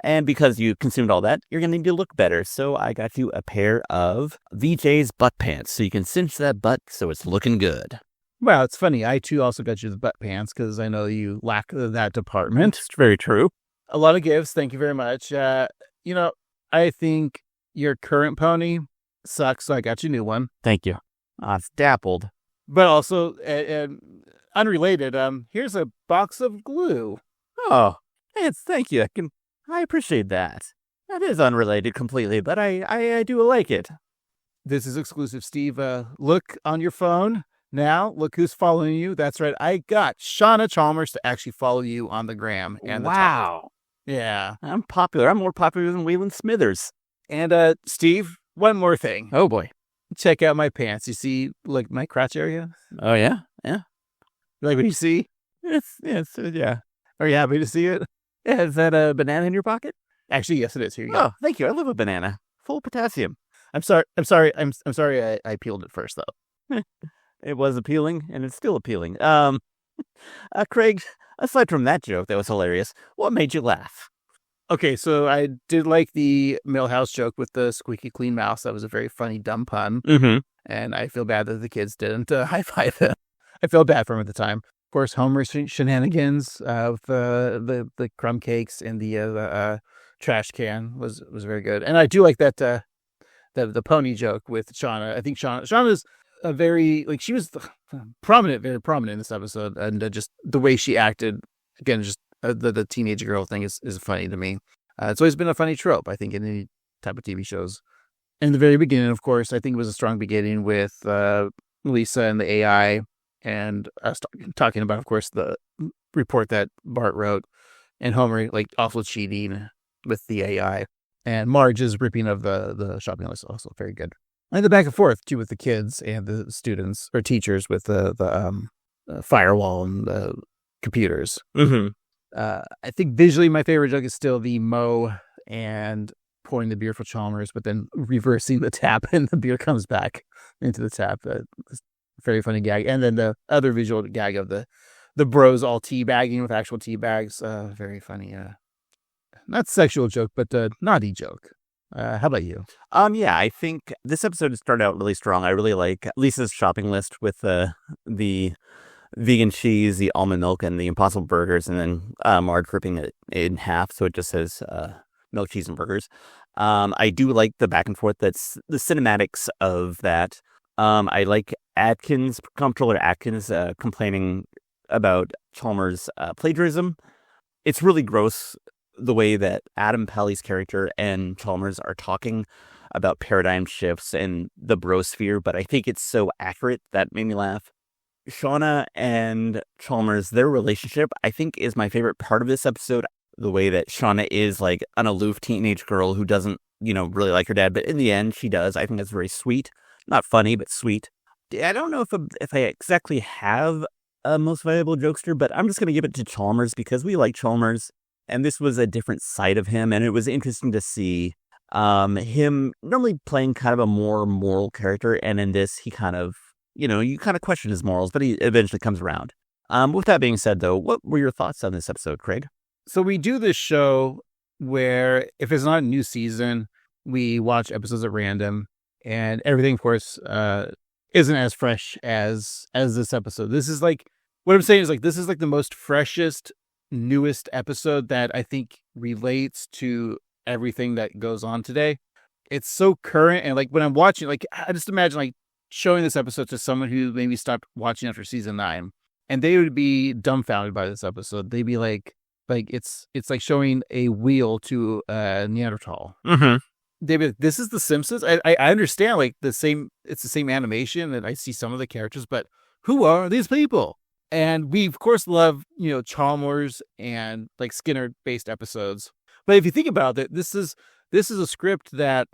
And because you consumed all that, you're going to need to look better. So I got you a pair of VJ's butt pants, so you can cinch that butt so it's looking good. Well, it's funny. I, too, also got you the butt pants because I know you lack that department. It's very true. A lot of gifts. Thank you very much. I think your current pony sucks, so I got you a new one. Thank you. It's dappled. But also, unrelated, here's a box of glue. Oh, thank you. I appreciate that. That is unrelated completely, but I do like it. This is exclusive, Steve. Look on your phone now. Look who's following you. That's right. I got Shauna Chalmers to actually follow you on the gram. And wow. Yeah. I'm popular. I'm more popular than Waylon Smithers. And Steve, one more thing. Oh, boy. Check out my pants. You see, like, my crotch area? Oh, yeah? Yeah. You like what you see? Yeah. Are you happy to see it? Yeah, is that a banana in your pocket? Actually, yes, it is. Here you go. Oh, thank you. I love a banana. full of potassium. I'm sorry. I peeled it first though. It was appealing, and it's still appealing. Craig, aside from that joke that was hilarious, what made you laugh? Okay, so I did like the Millhouse joke with the squeaky clean mouse. That was a very funny, dumb pun. Mm-hmm. And I feel bad that the kids didn't high five him. I felt bad for him at the time. Of course, Homer's shenanigans of the crumb cakes and the trash can was very good. And I do like that the pony joke with Shauna. I think Shauna's a very, like, she was very prominent in this episode, and just the way she acted, again, just the teenage girl thing is funny to me. It's always been a funny trope, I think, in any type of TV shows. In the very beginning, of course, I think it was a strong beginning with Lisa and the AI, and us talking about, of course, the report that Bart wrote, and Homer, like, awful cheating with the AI, and Marge's ripping of the shopping list, also very good. And the back and forth, too, with the kids and the students, or teachers, with the firewall and the computers. Mm-hmm. I think visually my favorite joke is still the Mo and pouring the beer for Chalmers, but then reversing the tap and the beer comes back into the tap. Very funny gag. And then the other visual gag of the bros all teabagging with actual tea bags. Very funny. Not sexual joke, but naughty joke. How about you? Yeah, I think this episode started out really strong. I really like Lisa's shopping list with the vegan cheese, the almond milk, and the Impossible Burgers, and then Marge ripping it in half, so it just says milk, cheese, and burgers. I do like the back and forth. That's the cinematics of that. I like Comptroller Atkins complaining about Chalmers' plagiarism. It's really gross the way that Adam Pally character and Chalmers are talking about paradigm shifts and the brosphere, but I think it's so accurate that made me laugh. Shauna and Chalmers, their relationship, I think, is my favorite part of this episode. The way that Shauna is like an aloof teenage girl who doesn't, really like her dad, but in the end, she does. I think that's very sweet. Not funny, but sweet. I don't know if I exactly have a most valuable jokester, but I'm just going to give it to Chalmers because we like Chalmers, and this was a different side of him, and it was interesting to see him normally playing kind of a more moral character, and in this, he kind of, you kind of question his morals, but he eventually comes around. With that being said, though, what were your thoughts on this episode, Craig? So we do this show where if it's not a new season, we watch episodes at random, and everything, of course, isn't as fresh as this episode. This is like, what I'm saying is, like, this is like the most freshest, newest episode that I think relates to everything that goes on today. It's so current, and like when I'm watching, like, I just imagine like showing this episode to someone who maybe stopped watching after season 9, and they would be dumbfounded by this episode. They'd be like it's like showing a wheel to a Neanderthal. Mm-hmm. They'd be like, this is the Simpsons. I understand, like, it's the same animation, and I see some of the characters, but who are these people? And we, of course, love, Chalmers and like Skinner based episodes. But if you think about it, this is a script that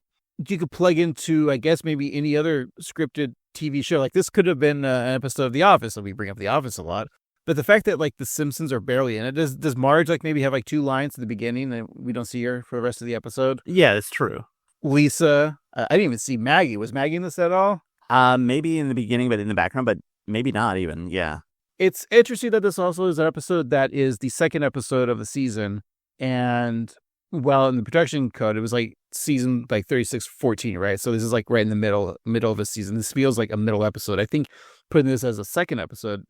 you could plug into, I guess, maybe any other scripted TV show. Like, this could have been an episode of The Office, and we bring up The Office a lot. But the fact that, like, the Simpsons are barely in it, does Marge, like, maybe have like 2 lines at the beginning and we don't see her for the rest of the episode? Yeah, it's true. Lisa, I didn't even see Maggie. Was Maggie in this at all? Maybe in the beginning, but in the background, but maybe not even. Yeah. It's interesting that this also is an episode that is the second episode of the season. And while in the production code, it was like season like 36-14, right? So this is like right in the middle of the season. This feels like a middle episode. I think putting this as a second episode,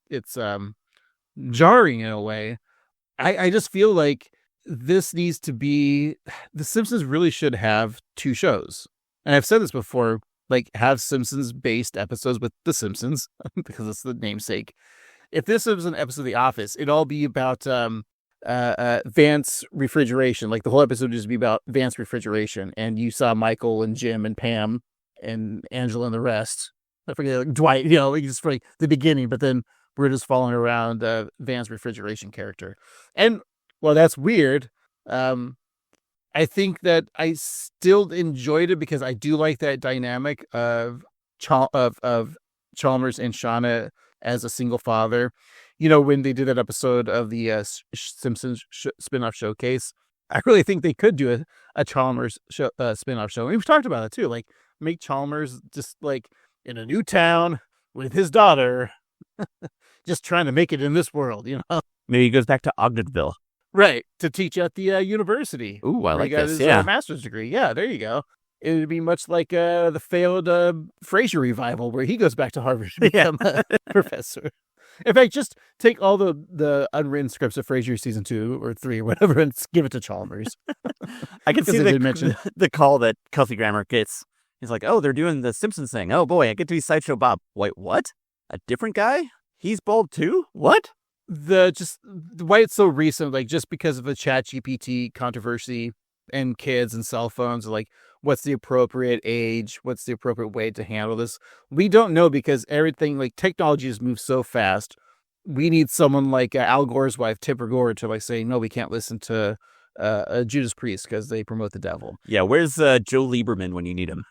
it's jarring in a way. I just feel like this needs to be, The Simpsons really should have 2 shows. And I've said this before, like, have Simpsons based episodes with The Simpsons because it's the namesake. If this was an episode of The Office, it'd all be about Vance refrigeration. Like, the whole episode would just be about Vance refrigeration, and you saw Michael and Jim and Pam and Angela and the rest. I forget, like, Dwight, just for like the beginning, but then we're just following around Vance refrigeration character. And well, that's weird. I think that I still enjoyed it because I do like that dynamic of Chalmers and Shauna as a single father. When they did that episode of the Simpsons spin-off showcase, I really think they could do a Chalmers show, spin-off show. We've talked about it too. Like, make Chalmers just like in a new town with his daughter, just trying to make it in this world, you know? Maybe he goes back to Ogdenville. Right, to teach at the university. Ooh, I where like he got this, his, yeah. master's degree. Yeah, there you go. It would be much like the failed Frasier revival, where he goes back to Harvard to become a professor. In fact, just take all the unwritten scripts of Frasier season 2 or 3 or whatever and give it to Chalmers. I can see Because they did mention the call that Kelsey Grammer gets. He's like, oh, they're doing the Simpsons thing. Oh, boy, I get to be Sideshow Bob. Wait, what? A different guy? He's bald, too? What? the why it's so recent, like just because of the ChatGPT controversy and kids and cell phones, like what's the appropriate age, what's the appropriate way to handle this? We don't know because everything, like technology has moved so fast. We need someone like Al Gore's wife, Tipper Gore, to like say, no, we can't listen to Judas Priest because they promote the devil. Yeah, where's Joe Lieberman when you need him?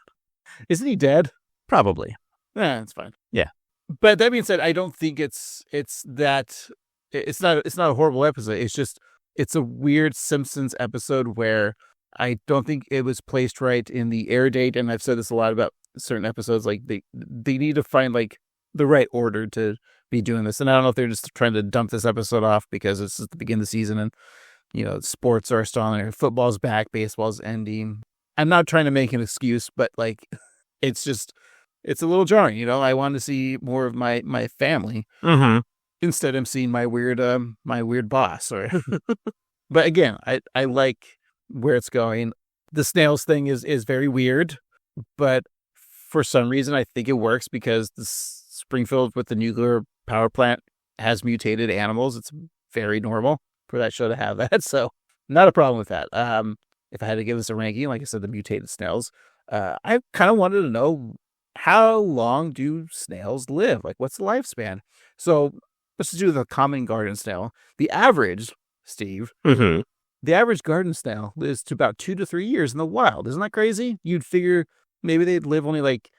Isn't he dead? Probably. It's fine. Yeah. But that being said, I don't think it's not a horrible episode. It's just it's a weird Simpsons episode where I don't think it was placed right in the air date, and I've said this a lot about certain episodes. Like they need to find like the right order to be doing this, and I don't know if they're just trying to dump this episode off because it's at the beginning of the season and sports are stalling, football's back, baseball's ending. I'm not trying to make an excuse, but like it's a little jarring. I want to see more of my family. Mm-hmm. Instead, I'm seeing my weird boss. But again, I like where it's going. The snails thing is very weird, but for some reason, I think it works because the Springfield with the nuclear power plant has mutated animals. It's very normal for that show to have that, so not a problem with that. If I had to give this a ranking, like I said, the mutated snails, I kind of wanted to know how long do snails live? Like, what's the lifespan? So let's do the common garden snail. The average, Steve, Mm-hmm. the average garden snail lives to about 2 to 3 years in the wild. Isn't that crazy? You'd figure maybe they'd live only like,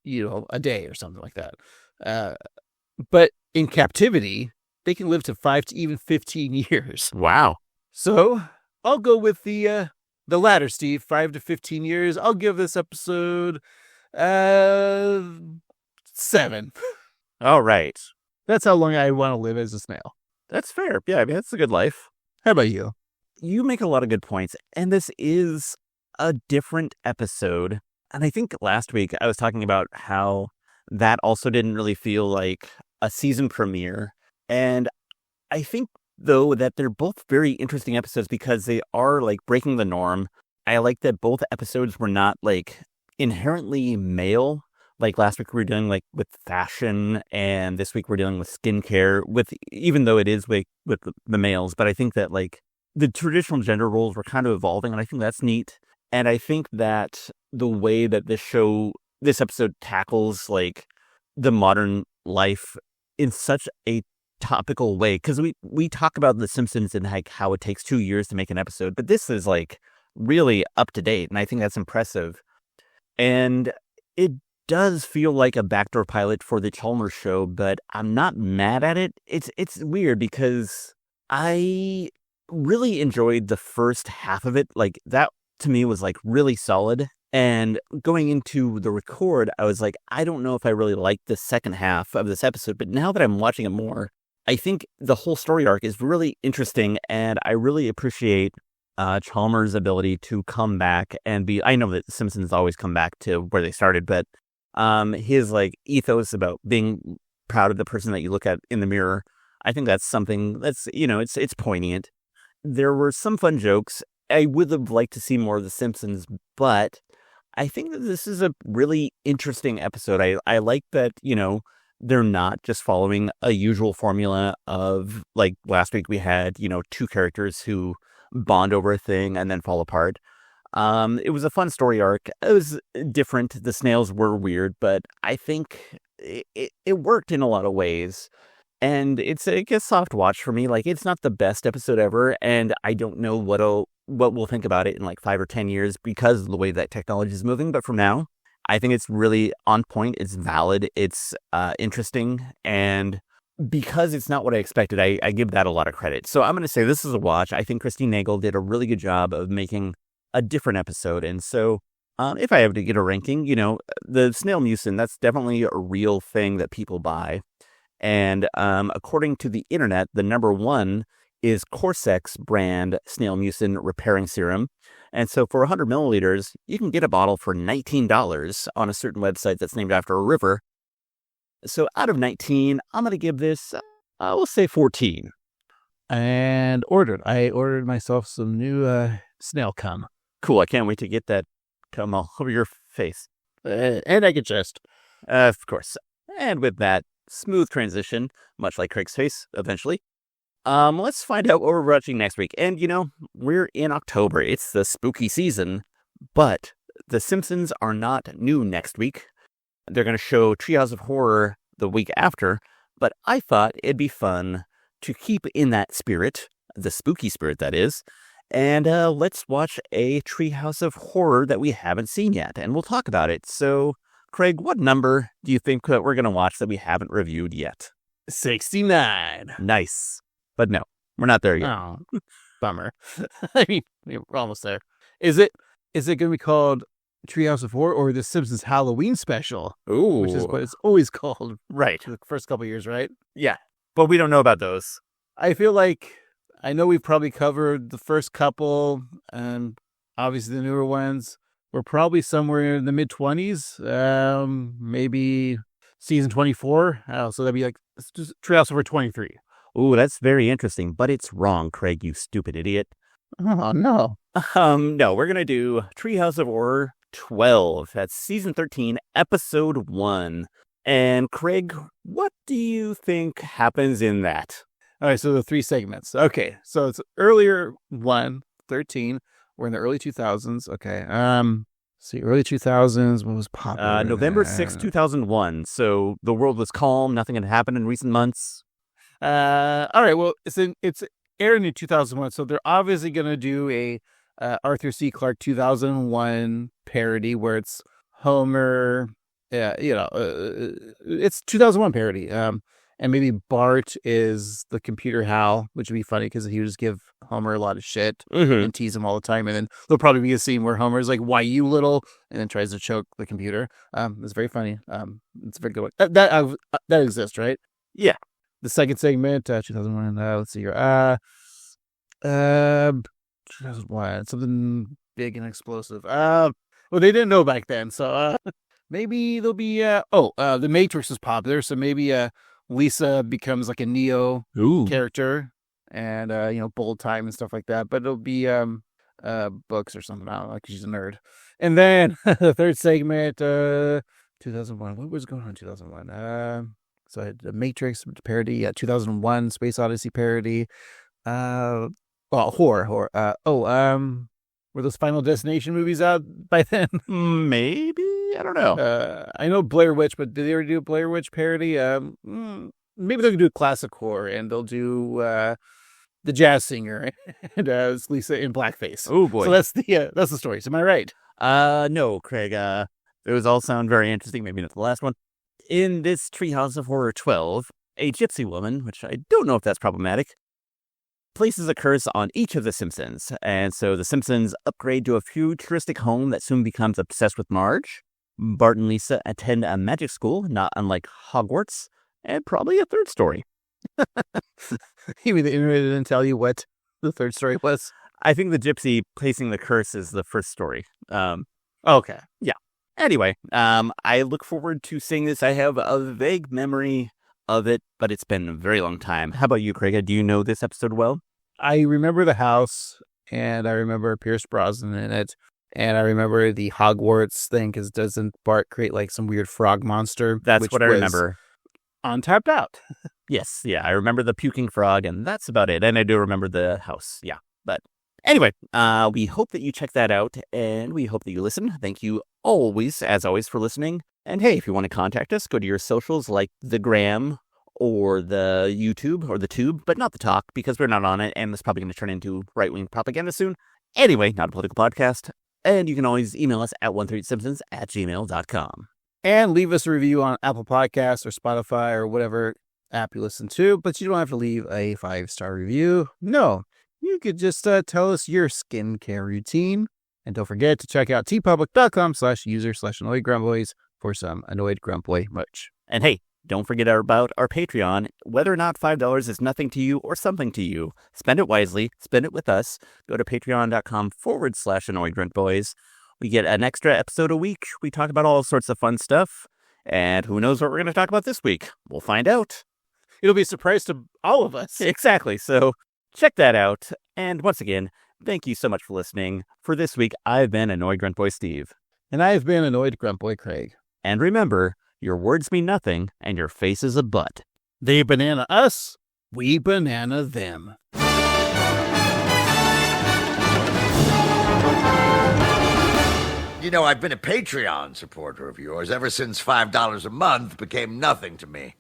a day or something like that. But in captivity, they can live to 5 to even 15 years. Wow. So I'll go with the latter, Steve, 5 to 15 years. I'll give this episode 7. All right. That's how long I want to live as a snail. That's fair. Yeah, I mean, that's a good life. How about you? You make a lot of good points, and this is a different episode. And I think last week I was talking about how that also didn't really feel like a season premiere. And I think, though, that they're both very interesting episodes because they are, like, breaking the norm. I like that both episodes were not, like, inherently male. Like, last week we were dealing, like, with fashion, and this week we're dealing with skincare, even though it is with the males. But I think that, like, the traditional gender roles were kind of evolving, and I think that's neat. And I think that the way that this episode tackles, like, the modern life in such a topical way, because we talk about The Simpsons and like how it takes 2 years to make an episode, but this is like really up to date, and I think that's impressive. And it does feel like a backdoor pilot for the Chalmers show, but I'm not mad at it. It's weird because I really enjoyed the first half of it. Like, that to me was like really solid. And going into the record, I was like, I don't know if I really like the second half of this episode, but now that I'm watching it more, I think the whole story arc is really interesting, and I really appreciate Chalmers' ability to come back and I know that The Simpsons always come back to where they started, but his like ethos about being proud of the person that you look at in the mirror, I think that's something that's, it's poignant. There were some fun jokes. I would have liked to see more of The Simpsons, but I think that this is a really interesting episode. I like that, they're not just following a usual formula of, like, last week we had, two characters who bond over a thing and then fall apart. It was a fun story arc. It was different. The snails were weird, but I think it worked in a lot of ways. And it's a soft watch for me. Like, it's not the best episode ever, and I don't know what we'll think about it in like 5 or 10 years because of the way that technology is moving. But for now, I think it's really on point. It's valid. It's interesting. And because it's not what I expected, I give that a lot of credit. So I'm going to say this is a watch. I think Christine Nangle did a really good job of making a different episode. And so if I have to get a ranking, the snail mucin, that's definitely a real thing that people buy. And according to the internet, the number one is Corsex brand snail mucin repairing serum. And so for 100 milliliters, you can get a bottle for $19 on a certain website that's named after a river. So out of 19, I'm going to give this, we'll say 14. And I ordered myself some new snail cum. Cool. I can't wait to get that cum all over your face. And I get chest. Of course. And with that smooth transition, much like Craig's face, eventually, let's find out what we're watching next week. And, we're in October. It's the spooky season, but the Simpsons are not new next week. They're going to show Treehouse of Horror the week after, but I thought it'd be fun to keep in that spirit, the spooky spirit that is, and let's watch a Treehouse of Horror that we haven't seen yet, and we'll talk about it. So, Craig, what number do you think that we're going to watch that we haven't reviewed yet? 69. Nice. But no, we're not there yet. Oh, bummer. I mean, we're almost there. Is it going to be called Treehouse of Horror or the Simpsons Halloween special? Ooh. Which is what it's always called. Right. The first couple of years, right? Yeah. But we don't know about those. I feel like, I know we've probably covered the first couple and obviously the newer ones. We're probably somewhere in the mid-20s, maybe season 24. So that'd be like Treehouse of Horror 23. Ooh, that's very interesting, but it's wrong, Craig, you stupid idiot. Oh, no. No, we're going to do Treehouse of Horror 12. That's season 13, episode 1. And Craig, what do you think happens in that? All right, so the 3 segments. Okay, so it's earlier one, 13. We're in the early 2000s. Okay, see, early 2000s, what was popular? November 6, 2001. So the world was calm, nothing had happened in recent months. All right, well, it's aired in 2001, so they're obviously going to do a Arthur C. Clarke 2001 parody where it's Homer, it's 2001 parody. And maybe Bart is the computer Hal, which would be funny because he would just give Homer a lot of shit and tease him all the time. And then there'll probably be a scene where Homer's like, "Why you little?" and then tries to choke the computer. It's very funny. It's a very good one. That exists, right? Yeah. The second segment, 2001. Let's see here. 2001, something big and explosive. Well, they didn't know back then, so maybe there'll be. The Matrix is popular, so maybe Lisa becomes like a Neo character, and bold time and stuff like that. But it'll be books or something. I don't know, like she's a nerd. And then the third segment, 2001. What was going on in 2001? So I had the Matrix parody, 2001 Space Odyssey parody. Horror. Were those Final Destination movies out by then? Maybe. I don't know. I know Blair Witch, but did they ever do a Blair Witch parody? Maybe they'll do classic horror, and they'll do the jazz singer and Lisa in blackface. Oh boy! So that's the story. So am I right? No, Craig. Those all sound very interesting. Maybe not the last one. In this Treehouse of Horror 12, a gypsy woman, which I don't know if that's problematic, places a curse on each of the Simpsons. And so the Simpsons upgrade to a futuristic home that soon becomes obsessed with Marge. Bart and Lisa attend a magic school, not unlike Hogwarts, and probably a third story. You mean the internet didn't tell you what the third story was? I think the gypsy placing the curse is the first story. Okay. Yeah. Anyway, I look forward to seeing this. I have a vague memory of it, but it's been a very long time. How about you, Craig? Do you know this episode well? I remember the house, and I remember Pierce Brosnan in it, and I remember the Hogwarts thing, because doesn't Bart create like some weird frog monster? That's what I remember. On Tapped Out. Yes, yeah, I remember the puking frog, and that's about it. And I do remember the house, yeah. But anyway, we hope that you check that out, and we hope that you listen. Thank you as always, for listening. And hey, if you want to contact us, go to your socials like the Gram or the YouTube or the Tube, but not the Talk, because we're not on it, and it's probably going to turn into right-wing propaganda soon. Anyway, not a political podcast. And you can always email us at 138simpsons@gmail.com. And leave us a review on Apple Podcasts or Spotify or whatever app you listen to, but you don't have to leave a 5-star review. No, you could just tell us your skincare routine. And don't forget to check out tpublic.com/user/annoyedgruntboys for some Annoyed Grunt Boy merch. And hey, don't forget about our Patreon. Whether or not $5 is nothing to you or something to you, spend it wisely, spend it with us. Go to patreon.com/annoyedgruntboys. We get an extra episode a week. We talk about all sorts of fun stuff. And who knows what we're going to talk about this week? We'll find out. It'll be a surprise to all of us. Exactly. So check that out. And once again, thank you so much for listening. For this week, I've been Annoyed Grunt Boy Steve. And I've been Annoyed Grunt Boy Craig. And remember, your words mean nothing, and your face is a butt. They banana us, we banana them. You know, I've been a Patreon supporter of yours ever since $5 a month became nothing to me.